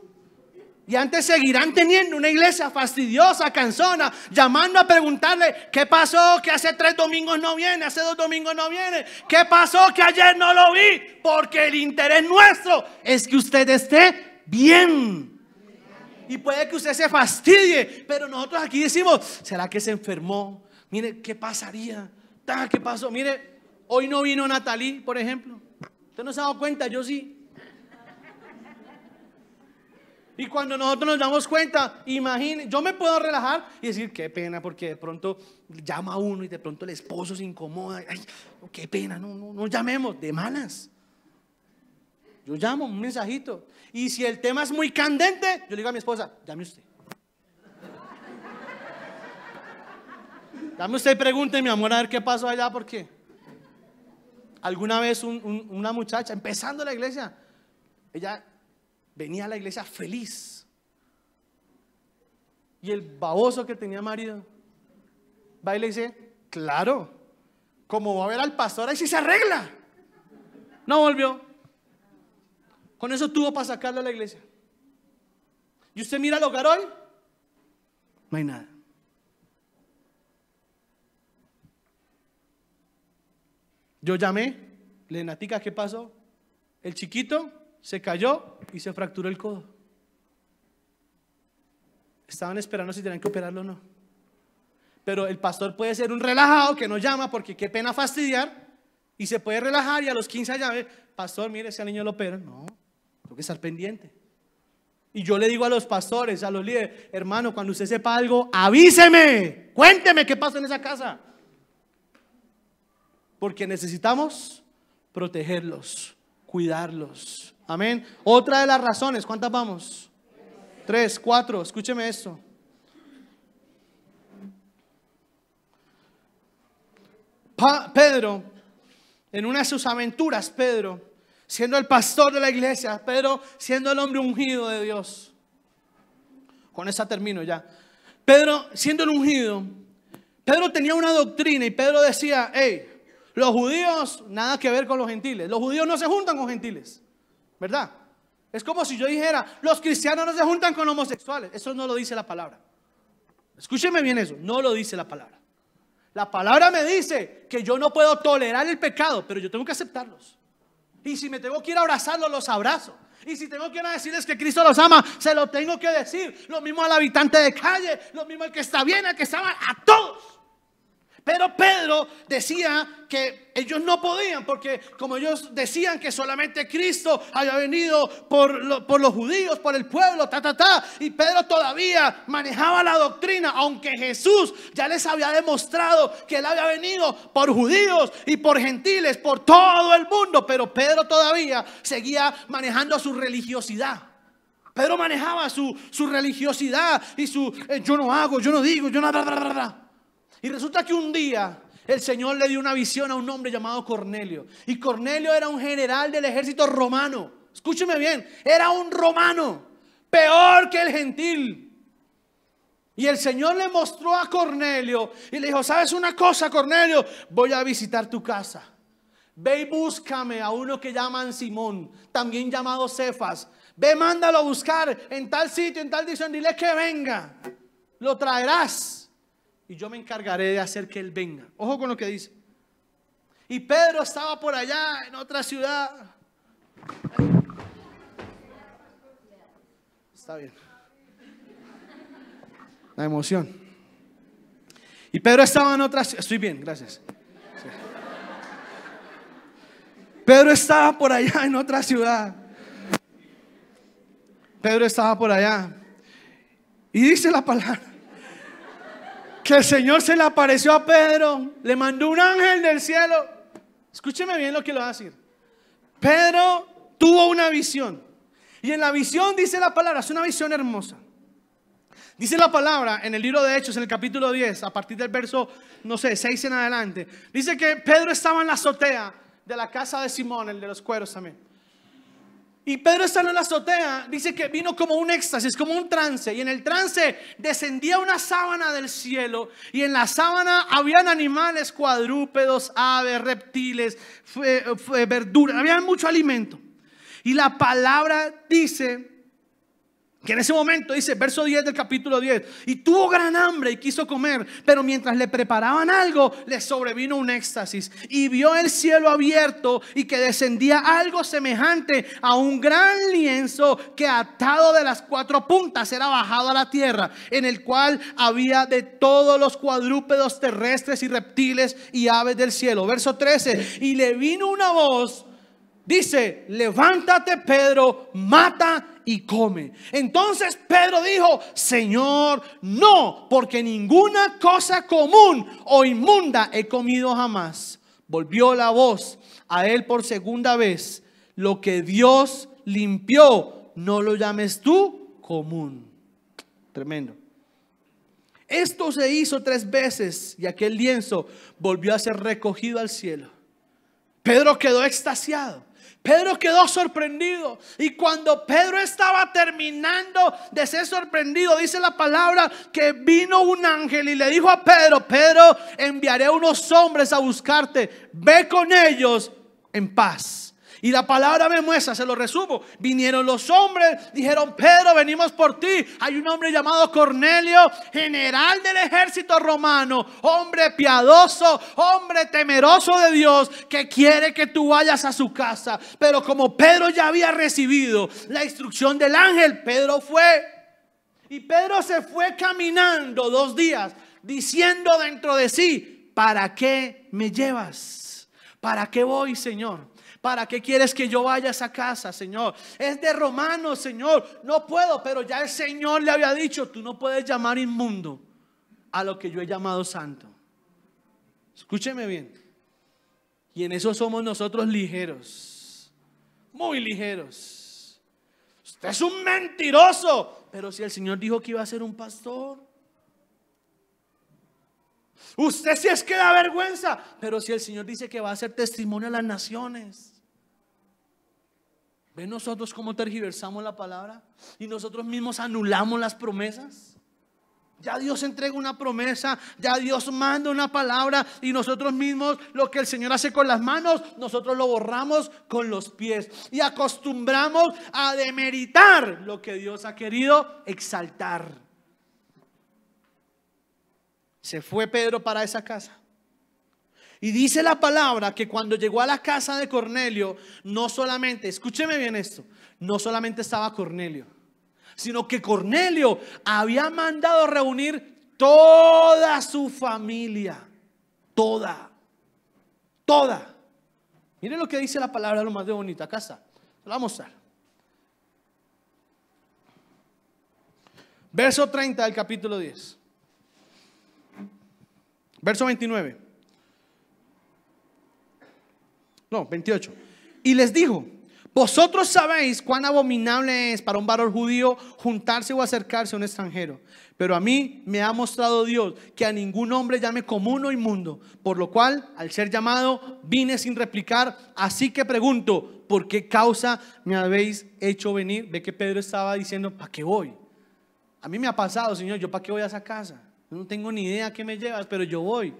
Y antes seguirán teniendo una iglesia fastidiosa, cansona, llamando a preguntarle, ¿qué pasó? Que hace 3 domingos no viene, hace 2 domingos no viene. ¿Qué pasó? Que ayer no lo vi. Porque el interés nuestro es que usted esté bien. Y puede que usted se fastidie, pero nosotros aquí decimos, ¿será que se enfermó? Mire, ¿qué pasaría? ¿Qué pasó? Mire, hoy no vino Natalie, por ejemplo. ¿Usted no se ha dado cuenta? Yo sí. Y cuando nosotros nos damos cuenta, imagine, yo me puedo relajar y decir, qué pena, porque de pronto llama a uno y de pronto el esposo se incomoda. Ay, qué pena, no llamemos, de malas. Yo llamo un mensajito. Y si el tema es muy candente, yo le digo a mi esposa, llame usted. Llame usted y pregunte, mi amor, a ver qué pasó allá, porque alguna vez una muchacha, empezando la iglesia, ella venía a la iglesia feliz. Y el baboso que tenía marido va y le dice, claro, como va a ver al pastor, ahí sí se arregla. No volvió. Con eso tuvo para sacarlo a la iglesia. Y usted mira el hogar hoy, no hay nada. Yo llamé, Lenatica, ¿qué pasó? El chiquito se cayó y se fracturó el codo. Estaban esperando si tenían que operarlo o no. Pero el pastor puede ser un relajado que no llama porque qué pena fastidiar, y se puede relajar y a los 15 llame, pastor, mire, ese niño lo operan. No, tengo que estar pendiente. Y yo le digo a los pastores, a los líderes, hermano, cuando usted sepa algo, avíseme, cuénteme qué pasa en esa casa. Porque necesitamos protegerlos, cuidarlos. Amén. Otra de las razones, ¿cuántas vamos? 3, 4, escúcheme esto. Pedro, en una de sus aventuras, Pedro, siendo el pastor de la iglesia, Pedro siendo el hombre ungido de Dios. Con esa termino ya. Pedro siendo el ungido, Pedro tenía una doctrina y Pedro decía, hey, los judíos nada que ver con los gentiles. Los judíos no se juntan con gentiles, ¿verdad? Es como si yo dijera, los cristianos no se juntan con homosexuales. Eso no lo dice la palabra. Escúcheme bien eso, no lo dice la palabra. La palabra me dice que yo no puedo tolerar el pecado, pero yo tengo que aceptarlos. Y si me tengo que ir a abrazarlos, los abrazo. Y si tengo que ir a decirles que Cristo los ama, se lo tengo que decir. Lo mismo al habitante de calle, lo mismo al que está bien, al que está mal, a todos. Pero Pedro decía que ellos no podían, porque como ellos decían que solamente Cristo había venido por los judíos, por el pueblo, y Pedro todavía manejaba la doctrina, aunque Jesús ya les había demostrado que él había venido por judíos y por gentiles, por todo el mundo, pero Pedro todavía seguía manejando su religiosidad. Pedro manejaba su religiosidad y su yo no hago, yo no digo, yo no. Y resulta que un día el Señor le dio una visión a un hombre llamado Cornelio. Y Cornelio era un general del ejército romano. Escúcheme bien, era un romano, peor que el gentil. Y el Señor le mostró a Cornelio y le dijo, ¿sabes una cosa, Cornelio? Voy a visitar tu casa. Ve y búscame a uno que llaman Simón, también llamado Cefas. Ve, mándalo a buscar en tal sitio, en tal dirección, dile que venga. Lo traerás. Y yo me encargaré de hacer que él venga. Ojo con lo que dice. Y Pedro estaba por allá en otra ciudad. Está bien. La emoción. Y Pedro estaba en otra ciudad. Estoy bien, gracias. Sí. Pedro estaba por allá en otra ciudad. Pedro estaba por allá. Y dice la palabra que el Señor se le apareció a Pedro, le mandó un ángel del cielo. Escúcheme bien lo que le voy a decir. Pedro tuvo una visión. Y en la visión dice la palabra, es una visión hermosa. Dice la palabra en el libro de Hechos, en el capítulo 10, a partir del verso, 6 en adelante. Dice que Pedro estaba en la azotea de la casa de Simón, el de los cueros también. Y Pedro estando en la azotea, dice que vino como un éxtasis, como un trance. Y en el trance descendía una sábana del cielo. Y en la sábana habían animales, cuadrúpedos, aves, reptiles, verduras. Había mucho alimento. Y la palabra dice que en ese momento, dice, verso 10 del capítulo 10, y tuvo gran hambre y quiso comer, pero mientras le preparaban algo, le sobrevino un éxtasis, y vio el cielo abierto y que descendía algo semejante a un gran lienzo que atado de las 4 puntas era bajado a la tierra, en el cual había de todos los cuadrúpedos terrestres y reptiles y aves del cielo. Verso 13, y le vino una voz, dice, levántate, Pedro, mata y come. Entonces Pedro dijo, Señor, no, porque ninguna cosa común o inmunda he comido jamás. Volvió la voz a él por segunda vez, lo que Dios limpió, no lo llames tú común. Tremendo. Esto se hizo 3 veces y aquel lienzo volvió a ser recogido al cielo. Pedro quedó extasiado. Pedro quedó sorprendido. Y cuando Pedro estaba terminando de ser sorprendido, dice la palabra que vino un ángel y le dijo a Pedro, Pedro, enviaré unos hombres a buscarte, ve con ellos en paz. Y la palabra me muestra, se lo resumo. Vinieron los hombres, dijeron: Pedro, venimos por ti. Hay un hombre llamado Cornelio, general del ejército romano, hombre piadoso, hombre temeroso de Dios, que quiere que tú vayas a su casa. Pero como Pedro ya había recibido la instrucción del ángel, Pedro fue. Y Pedro se fue caminando 2 días, diciendo dentro de sí: ¿para qué me llevas? ¿Para qué voy, Señor? ¿Para qué quieres que yo vaya a esa casa, Señor? Es de romanos, Señor. No puedo, pero ya el Señor le había dicho: tú no puedes llamar inmundo a lo que yo he llamado santo. Escúcheme bien. Y en eso somos nosotros ligeros, muy ligeros. Usted es un mentiroso, pero si el Señor dijo que iba a ser un pastor. Usted sí es que da vergüenza, pero si el Señor dice que va a ser testimonio a las naciones. ¿Ven nosotros cómo tergiversamos la palabra? Y nosotros mismos anulamos las promesas. Ya Dios entrega una promesa, ya Dios manda una palabra, y nosotros mismos, lo que el Señor hace con las manos, nosotros lo borramos con los pies. Y acostumbramos a demeritar lo que Dios ha querido exaltar. Se fue Pedro para esa casa. Y dice la palabra que cuando llegó a la casa de Cornelio, no solamente, escúcheme bien esto, no solamente estaba Cornelio, sino que Cornelio había mandado reunir toda su familia. Toda. Miren lo que dice la palabra, lo más de bonito. Acá está, se lo voy a mostrar. Verso 30 del capítulo 10. Verso 29. No, 28. Y les dijo: vosotros sabéis cuán abominable es para un varón judío juntarse o acercarse a un extranjero. Pero a mí me ha mostrado Dios que a ningún hombre llame común o inmundo. Por lo cual, al ser llamado, vine sin replicar. Así que pregunto: ¿por qué causa me habéis hecho venir? Ve que Pedro estaba diciendo: ¿para qué voy? A mí me ha pasado, Señor, ¿yo para qué voy a esa casa? No tengo ni idea a qué me llevas, pero yo voy,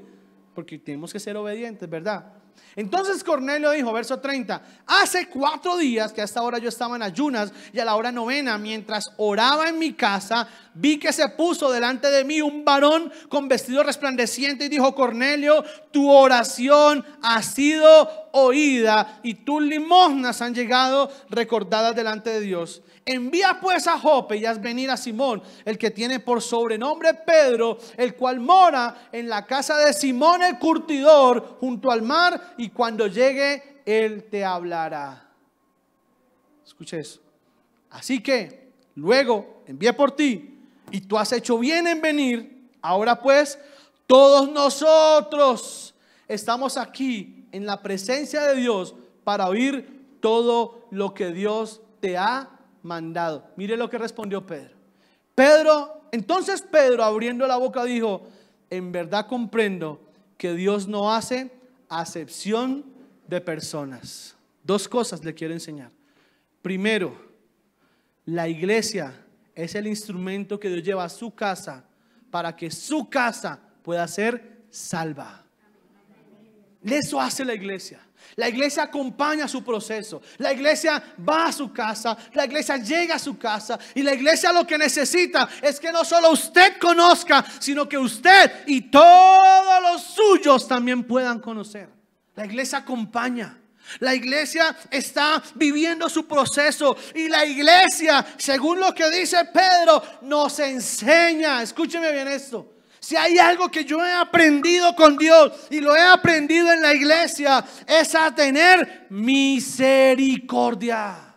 porque tenemos que ser obedientes, ¿verdad? Entonces Cornelio dijo, verso 30: hace 4 días que a esta hora yo estaba en ayunas, y a la hora 9, mientras oraba en mi casa, vi que se puso delante de mí un varón con vestido resplandeciente y dijo: Cornelio, tu oración ha sido oída y tus limosnas han llegado recordadas delante de Dios. Envía pues a Jope y haz venir a Simón, el que tiene por sobrenombre Pedro, el cual mora en la casa de Simón el curtidor junto al mar, y cuando llegue él te hablará. Escuche eso. Así que luego envié por ti y tú has hecho bien en venir. Ahora pues todos nosotros estamos aquí en la presencia de Dios para oír todo lo que Dios te ha mandado. Mire lo que respondió Pedro. Entonces Pedro, abriendo la boca, dijo: en verdad comprendo que Dios no hace acepción de personas. 2 cosas le quiero enseñar. Primero, la iglesia es el instrumento que Dios lleva a su casa para que su casa pueda ser salva. Eso hace la iglesia. La iglesia acompaña su proceso. La iglesia va a su casa. La iglesia llega a su casa. Y la iglesia lo que necesita es que no solo usted conozca, sino que usted y todos los suyos también puedan conocer. La iglesia acompaña. La iglesia está viviendo su proceso. Y la iglesia, según lo que dice Pedro, nos enseña. Escúcheme bien esto. Si hay algo que yo he aprendido con Dios y lo he aprendido en la iglesia, es a tener misericordia.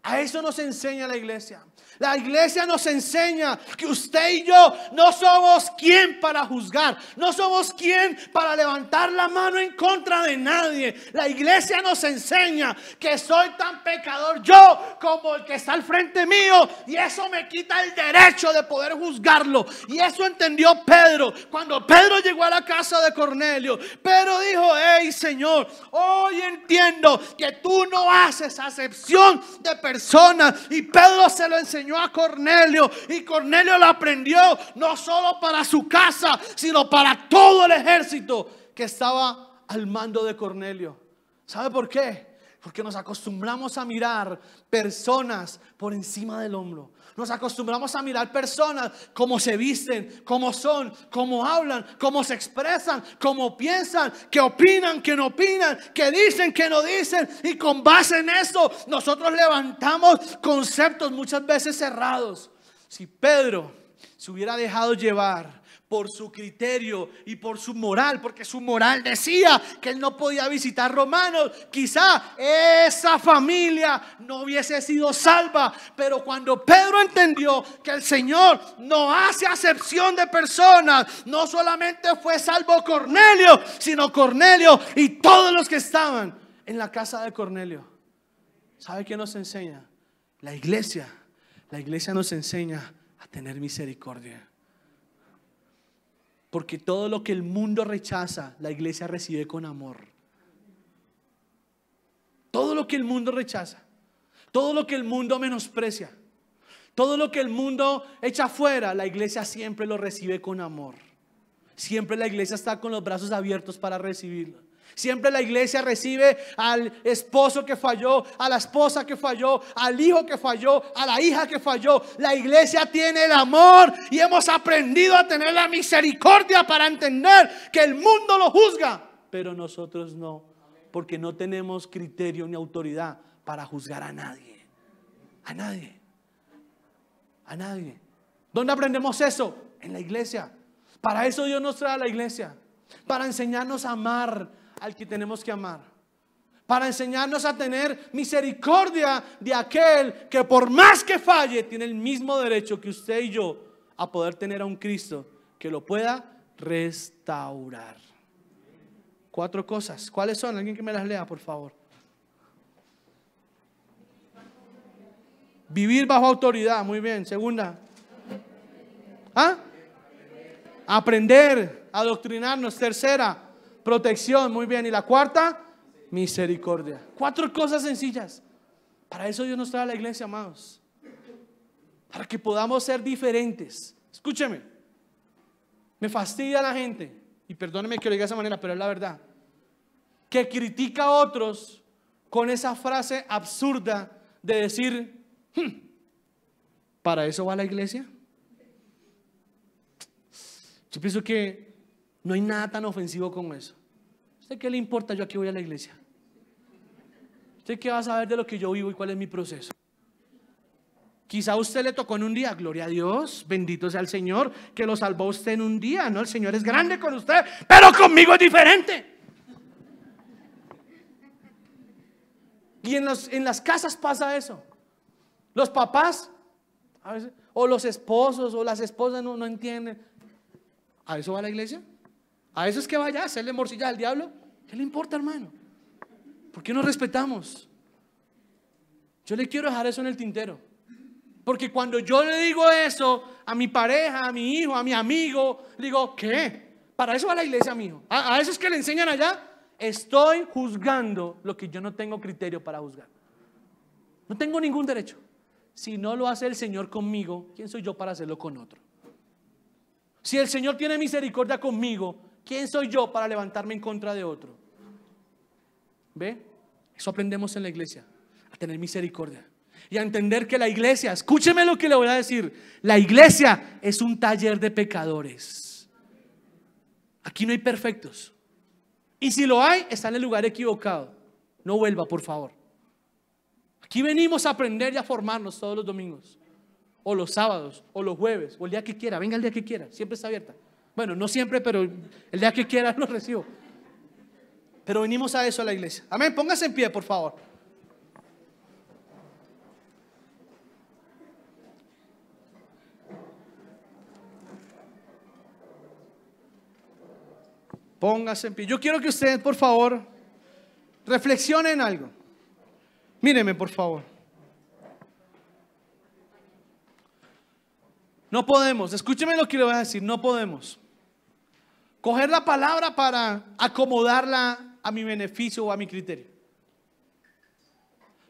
A eso nos enseña la iglesia. La iglesia nos enseña que usted y yo no somos quien para juzgar, no somos quien para levantar la mano en contra de nadie. La iglesia nos enseña que soy tan pecador yo como el que está al frente mío, y eso me quita el derecho de poder juzgarlo. Y eso entendió Pedro. Cuando Pedro llegó a la casa de Cornelio, Pedro dijo: hey, Señor, hoy entiendo que tú no haces acepción de personas. Y Pedro se lo enseñó a Cornelio, y Cornelio lo aprendió no solo para su casa, sino para todo el ejército que estaba al mando de Cornelio. ¿Sabe por qué? Porque nos acostumbramos a mirar personas por encima del hombro. Nos acostumbramos a mirar personas cómo se visten, cómo son, cómo hablan, cómo se expresan, cómo piensan, qué opinan, qué no opinan, qué dicen, qué no dicen. Y con base en eso nosotros levantamos conceptos muchas veces cerrados. Si Pedro se hubiera dejado llevar por su criterio y por su moral, porque su moral decía que él no podía visitar romanos, quizá esa familia no hubiese sido salva. Pero cuando Pedro entendió que el Señor no hace acepción de personas, no solamente fue salvo Cornelio, sino Cornelio y todos los que estaban en la casa de Cornelio. ¿Sabe qué nos enseña? La iglesia nos enseña a tener misericordia. Porque todo lo que el mundo rechaza, la iglesia recibe con amor. Todo lo que el mundo rechaza, todo lo que el mundo menosprecia, todo lo que el mundo echa fuera, la iglesia siempre lo recibe con amor. Siempre la iglesia está con los brazos abiertos para recibirlo. Siempre la iglesia recibe al esposo que falló, a la esposa que falló, al hijo que falló, a la hija que falló. La iglesia tiene el amor y hemos aprendido a tener la misericordia para entender que el mundo lo juzga, pero nosotros no, porque no tenemos criterio ni autoridad para juzgar a nadie. A nadie. A nadie. ¿Dónde aprendemos eso? En la iglesia. Para eso Dios nos trae a la iglesia, para enseñarnos a amar al que tenemos que amar, para enseñarnos a tener misericordia de aquel que por más que falle tiene el mismo derecho que usted y yo a poder tener a un Cristo que lo pueda restaurar. 4 cosas. ¿Cuáles son? Alguien que me las lea, por favor. Vivir bajo autoridad. Muy bien. Segunda. Aprender, adoctrinarnos. Tercera, protección. Muy bien. Y la cuarta, misericordia. 4 cosas sencillas. Para eso Dios nos trae a la iglesia, amados, para que podamos ser diferentes. Escúcheme, me fastidia la gente, y perdóneme que lo diga de esa manera, pero es la verdad, que critica a otros con esa frase absurda de decir, ¿para eso va a la iglesia? Yo pienso que no hay nada tan ofensivo como eso. ¿Usted qué le importa? Yo aquí voy a la iglesia. ¿Usted qué va a saber de lo que yo vivo y cuál es mi proceso? Quizá a usted le tocó en un día, gloria a Dios, bendito sea el Señor que lo salvó a usted en un día, ¿no? El Señor es grande con usted, pero conmigo es diferente. Y en las casas pasa eso. Los papás a veces, o los esposos o las esposas no entienden. ¿A eso va la iglesia? ¿A eso es que vaya a hacerle morcilla al diablo? ¿Qué le importa, hermano? ¿Por qué no respetamos? Yo le quiero dejar eso en el tintero, porque cuando yo le digo eso a mi pareja, a mi hijo, a mi amigo, le digo, ¿qué? ¿Para eso va la iglesia, amigo? ¿A eso es que le enseñan allá? Estoy juzgando lo que yo no tengo criterio para juzgar. No tengo ningún derecho. Si no lo hace el Señor conmigo, ¿quién soy yo para hacerlo con otro? Si el Señor tiene misericordia conmigo, ¿quién soy yo para levantarme en contra de otro? ¿Ve? Eso aprendemos en la iglesia, a tener misericordia y a entender que la iglesia, escúcheme lo que le voy a decir, la iglesia es un taller de pecadores. Aquí no hay perfectos, y si lo hay, está en el lugar equivocado. No vuelva, por favor. Aquí venimos a aprender y a formarnos todos los domingos, o los sábados, o los jueves, o el día que quiera. Venga el día que quiera, siempre está abierta. Bueno, no siempre, pero el día que quiera lo recibo. Pero venimos a eso, a la iglesia. Amén, póngase en pie, por favor. Póngase en pie. Yo quiero que usted, por favor, reflexione en algo. Míreme, por favor. No podemos, escúcheme lo que le voy a decir, no podemos coger la palabra para acomodarla a mi beneficio o a mi criterio.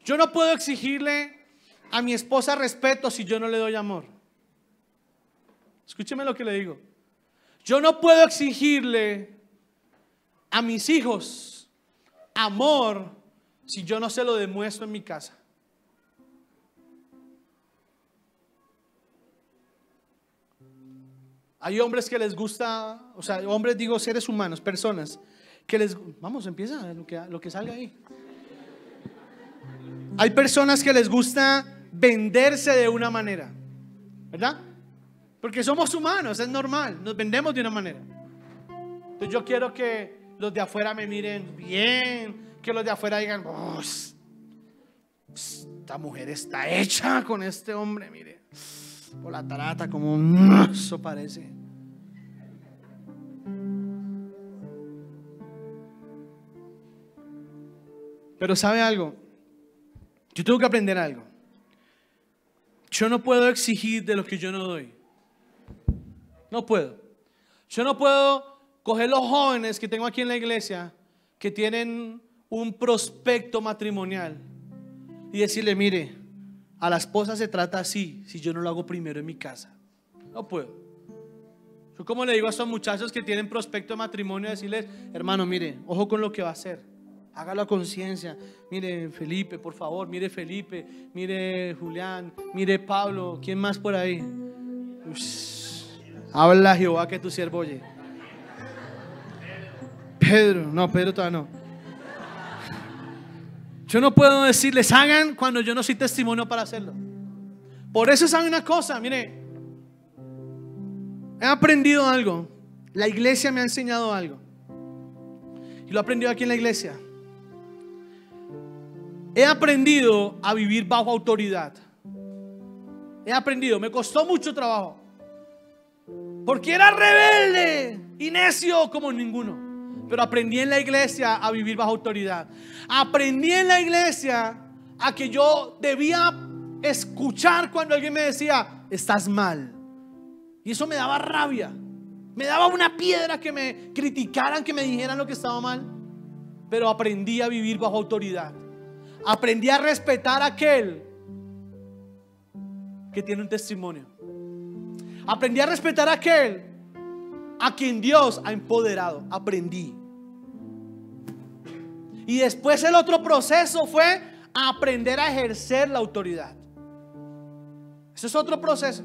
Yo no puedo exigirle a mi esposa respeto si yo no le doy amor. Escúcheme lo que le digo. Yo no puedo exigirle a mis hijos amor si yo no se lo demuestro en mi casa? Hay hombres que les gusta, o sea, hombres digo seres humanos, personas que les, vamos, empieza lo que salga ahí. Hay personas que les gusta venderse de una manera, ¿verdad? Porque somos humanos, es normal, nos vendemos de una manera. Entonces yo quiero que los de afuera me miren bien, que los de afuera digan, oh, esta mujer está hecha con este hombre, mire, por la tarata como eso parece. Pero ¿sabe algo? Yo tengo que aprender algo. Yo no puedo exigir de lo que yo no doy. No puedo. Yo no puedo coger los jóvenes que tengo aquí en la iglesia que tienen un prospecto matrimonial y decirle, mire, a la esposa se trata así si yo no lo hago primero en mi casa. No puedo. Yo como le digo a estos muchachos que tienen prospecto de matrimonio, decirles, hermano, mire, ojo con lo que va a hacer. Hágalo a conciencia. Mire Felipe, por favor, mire Felipe, mire Julián, mire Pablo, ¿quién más por ahí? Habla Jehová que tu siervo oye. Pedro, no, Pedro todavía no. Yo no puedo decirles hagan cuando yo no soy testimonio para hacerlo. Por eso saben una cosa, mire, he aprendido algo. La iglesia me ha enseñado algo. Y lo he aprendido aquí en la iglesia. He aprendido a vivir bajo autoridad. He aprendido, me costó mucho trabajo. Porque era rebelde y necio como ninguno. Pero aprendí en la iglesia a vivir bajo autoridad. Aprendí en la iglesia a que yo debía escuchar cuando alguien me decía, estás mal. Y eso me daba rabia. Me daba una piedra que me criticaran, que me dijeran lo que estaba mal. Pero aprendí a vivir bajo autoridad. Aprendí a respetar a aquel que tiene un testimonio. Aprendí a respetar a aquel a quien Dios ha empoderado. Aprendí. Y después el otro proceso fue aprender a ejercer la autoridad. Eso es otro proceso.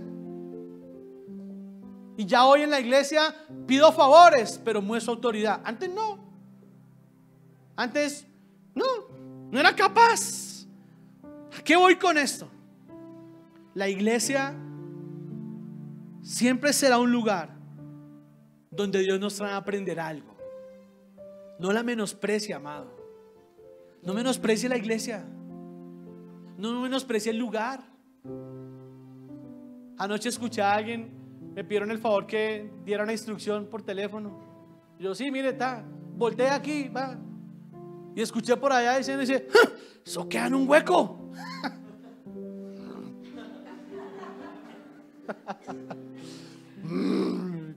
Y ya hoy en la iglesia pido favores, pero muestro autoridad. Antes no. Antes no era capaz. ¿A qué voy con esto? La iglesia siempre será un lugar donde Dios nos trae a aprender algo. No la menosprecie, amado. No menosprecie la iglesia. No menosprecie el lugar. Anoche escuché a alguien, me pidieron el favor que diera una instrucción por teléfono. Yo, sí, mire, voltea aquí, va. Y escuché por allá diciendo, dice, eso queda en un hueco.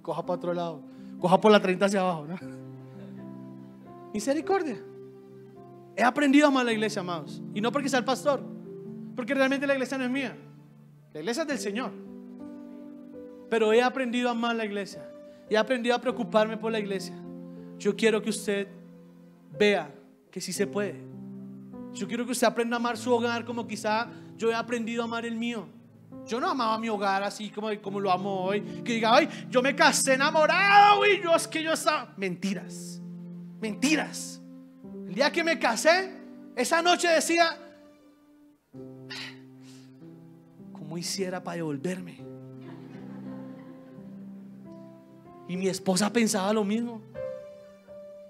Coja para otro lado, coja por la 30 hacia abajo, ¿no? Misericordia. He aprendido a amar la iglesia, amados. Y no porque sea el pastor, porque realmente la iglesia no es mía. La iglesia es del Señor. Pero he aprendido a amar la iglesia. Y he aprendido a preocuparme por la iglesia. Yo quiero que usted vea que sí se puede. Yo quiero que usted aprenda a amar su hogar como quizá yo he aprendido a amar el mío. Yo no amaba mi hogar así como lo amo hoy. Que diga, ay, yo me casé enamorado y yo es que yo estaba... Mentiras. Mentiras. El día que me casé, esa noche decía, ¿cómo hiciera para devolverme? Y mi esposa pensaba lo mismo.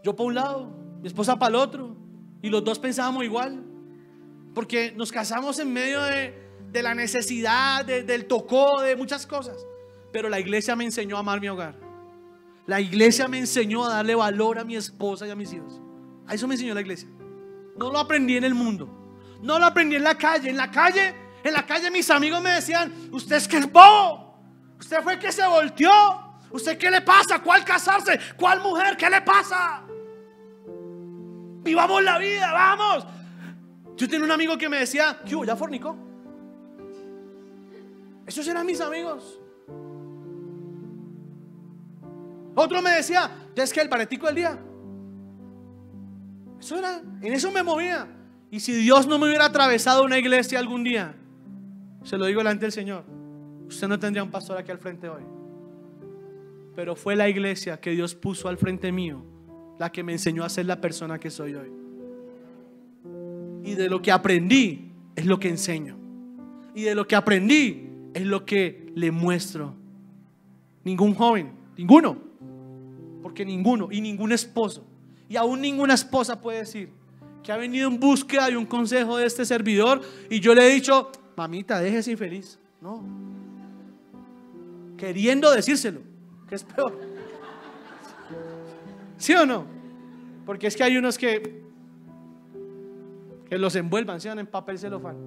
Yo para un lado, mi esposa para el otro. Y los dos pensábamos igual. Porque nos casamos en medio de la necesidad, del tocó, de muchas cosas. Pero la iglesia me enseñó a amar mi hogar. La iglesia me enseñó a darle valor a mi esposa y a mis hijos. A eso me enseñó la iglesia. No lo aprendí en el mundo. No lo aprendí en la calle. En la calle mis amigos me decían, usted es que es bobo. Usted fue el que se volteó. ¿Usted qué le pasa? ¿Cuál casarse? ¿Cuál mujer? ¿Qué le pasa? Vivamos la vida, vamos. Yo tenía un amigo que me decía, ¿qué hubo? ¿Ya fornicó? Esos eran mis amigos. Otro me decía, ¿ya es que el baretico del día? Eso era, en eso me movía. Y si Dios no me hubiera atravesado una iglesia algún día, se lo digo delante del Señor, usted no tendría un pastor aquí al frente hoy. Pero fue la iglesia que Dios puso al frente mío la que me enseñó a ser la persona que soy hoy. Y de lo que aprendí es lo que enseño. Y de lo que aprendí es lo que le muestro. Ningún joven, ninguno, porque ninguno, y ningún esposo, y aún ninguna esposa puede decir que ha venido en búsqueda de un consejo de este servidor y yo le he dicho, mamita, déjese infeliz. No, queriendo decírselo, que es peor. ¿Sí o no? Porque es que hay unos que los envuelvan, sean en papel celofán.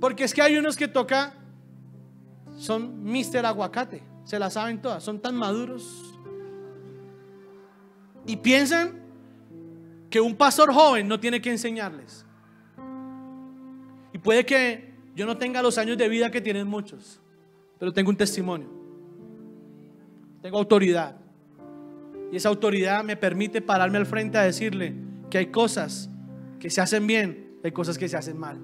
Porque es que hay unos que toca, son Mr. Aguacate, se la saben todas, son tan maduros y piensan que un pastor joven no tiene que enseñarles. Y puede que yo no tenga los años de vida que tienen muchos, pero tengo un testimonio, tengo autoridad, y esa autoridad me permite pararme al frente a decirle que hay cosas que se hacen bien, hay cosas que se hacen mal.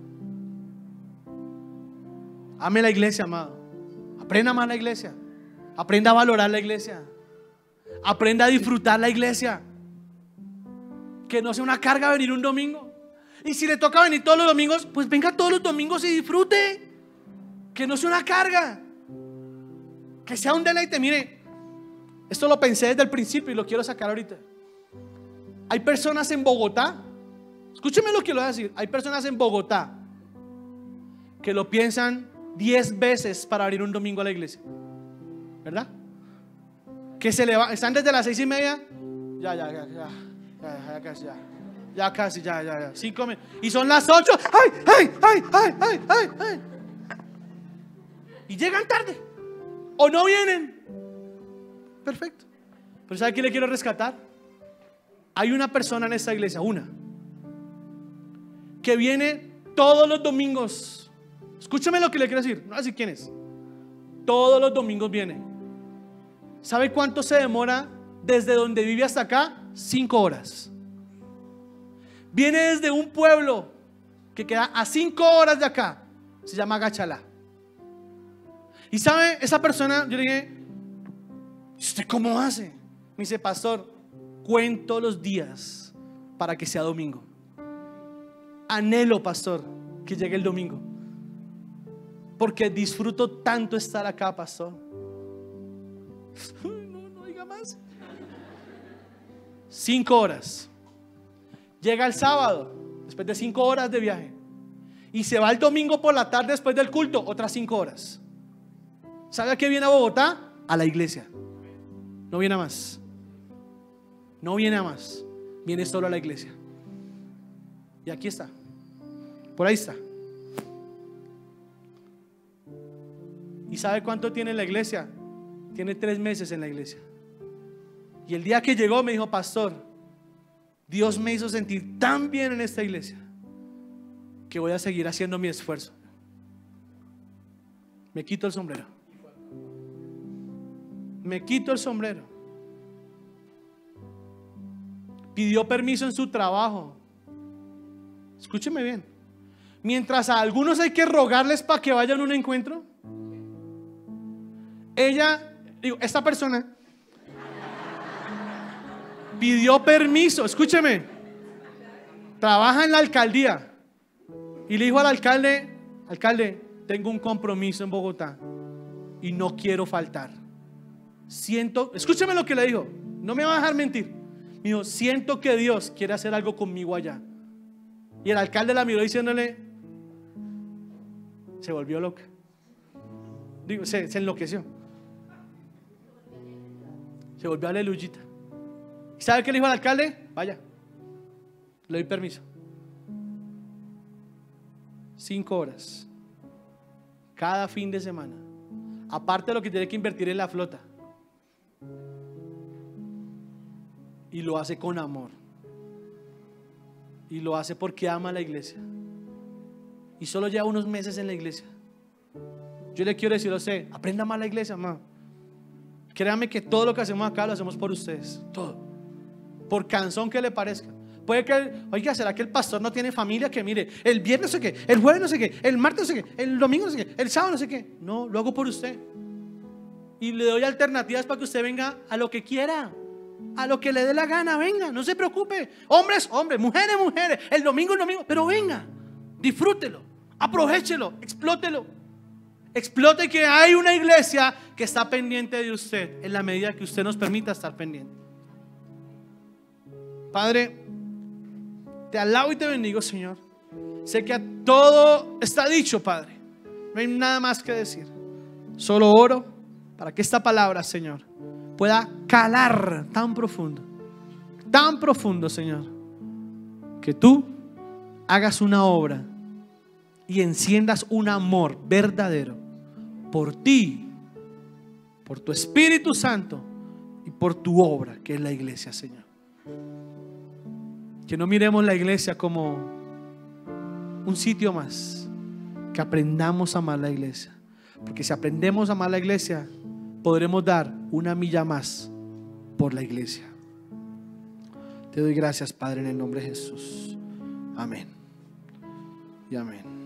Ame la iglesia, amado. Aprenda más la iglesia. Aprenda a valorar la iglesia. Aprenda a disfrutar la iglesia. Que no sea una carga venir un domingo. Y si le toca venir todos los domingos, pues venga todos los domingos y disfrute. Que no sea una carga, que sea un deleite. Mire, esto lo pensé desde el principio y lo quiero sacar ahorita. Hay personas en Bogotá, escúcheme lo que le voy a decir. Hay personas en Bogotá que lo piensan 10 veces para abrir un domingo a la iglesia, ¿verdad? Que están desde las 6:30. Ya casi, 5 minutos. Y son las 8. ¡Ay! Y llegan tarde o no vienen. Perfecto. Pero ¿sabe qué le quiero rescatar? Hay una persona en esta iglesia, una, que viene todos los domingos. Escúchame lo que le quiero decir. No voy a decir quién es. Todos los domingos viene. ¿Sabe cuánto se demora desde donde vive hasta acá? 5 horas. Viene desde un pueblo que queda a 5 horas de acá. Se llama Gachalá. Y sabe, esa persona, yo le dije, ¿usted cómo hace? Me dice, pastor, cuento los días para que sea domingo. Anhelo, pastor, que llegue el domingo, porque disfruto tanto estar acá, pastor. No diga más. 5 horas. Llega el sábado, después de 5 horas de viaje, y se va el domingo por la tarde después del culto, otras 5 horas. ¿Sabe a qué viene a Bogotá? A la iglesia. No viene a más. No viene a más. Viene solo a la iglesia. Y aquí está. Por ahí está. ¿Y sabe cuánto tiene en la iglesia? Tiene 3 meses en la iglesia. Y el día que llegó me dijo, pastor, Dios me hizo sentir tan bien en esta iglesia que voy a seguir haciendo mi esfuerzo. Me quito el sombrero. Me quito el sombrero. Pidió permiso en su trabajo. Escúcheme bien. Mientras a algunos hay que rogarles para que vayan a un encuentro, esta persona pidió permiso. Escúcheme. Trabaja en la alcaldía y le dijo al alcalde, tengo un compromiso en Bogotá y no quiero faltar. Escúcheme lo que le dijo, no me va a dejar mentir. Me dijo, siento que Dios quiere hacer algo conmigo allá. Y el alcalde la miró diciéndole, se volvió loca. Se enloqueció. Se volvió aleluyita. ¿Y sabe qué le dijo al alcalde? Vaya, le doy permiso. 5 horas cada fin de semana, aparte de lo que tiene que invertir en la flota. Y lo hace con amor. Y lo hace porque ama a la iglesia. Y solo lleva unos meses en la iglesia. Yo le quiero decir a usted, aprenda más la iglesia, mamá. Créame que todo lo que hacemos acá lo hacemos por ustedes. Todo. Por cansón que le parezca, Puede que, oiga, ¿será que el pastor no tiene familia? Que mire, el viernes no sé qué, el jueves no sé qué, el martes no sé qué, el domingo no sé qué, el sábado no sé qué. No, lo hago por usted. Y le doy alternativas para que usted venga a lo que quiera, a lo que le dé la gana. Venga, no se preocupe. Hombres, hombres, mujeres, mujeres. El domingo, pero venga, disfrútelo, aprovéchelo, explótelo. Explote que hay una iglesia que está pendiente de usted en la medida que usted nos permita estar pendiente. Padre, te alabo y te bendigo, Señor. Sé que todo está dicho, Padre. No hay nada más que decir. Solo oro para que esta palabra, Señor, pueda calar tan profundo, Señor, que tú hagas una obra y enciendas un amor verdadero por ti, por tu Espíritu Santo y por tu obra, que es la iglesia, Señor. Que no miremos la iglesia como un sitio más, que aprendamos a amar la iglesia, porque si aprendemos a amar la iglesia, podremos dar una milla más por la iglesia. Te doy gracias, Padre, en el nombre de Jesús. Amén y amén.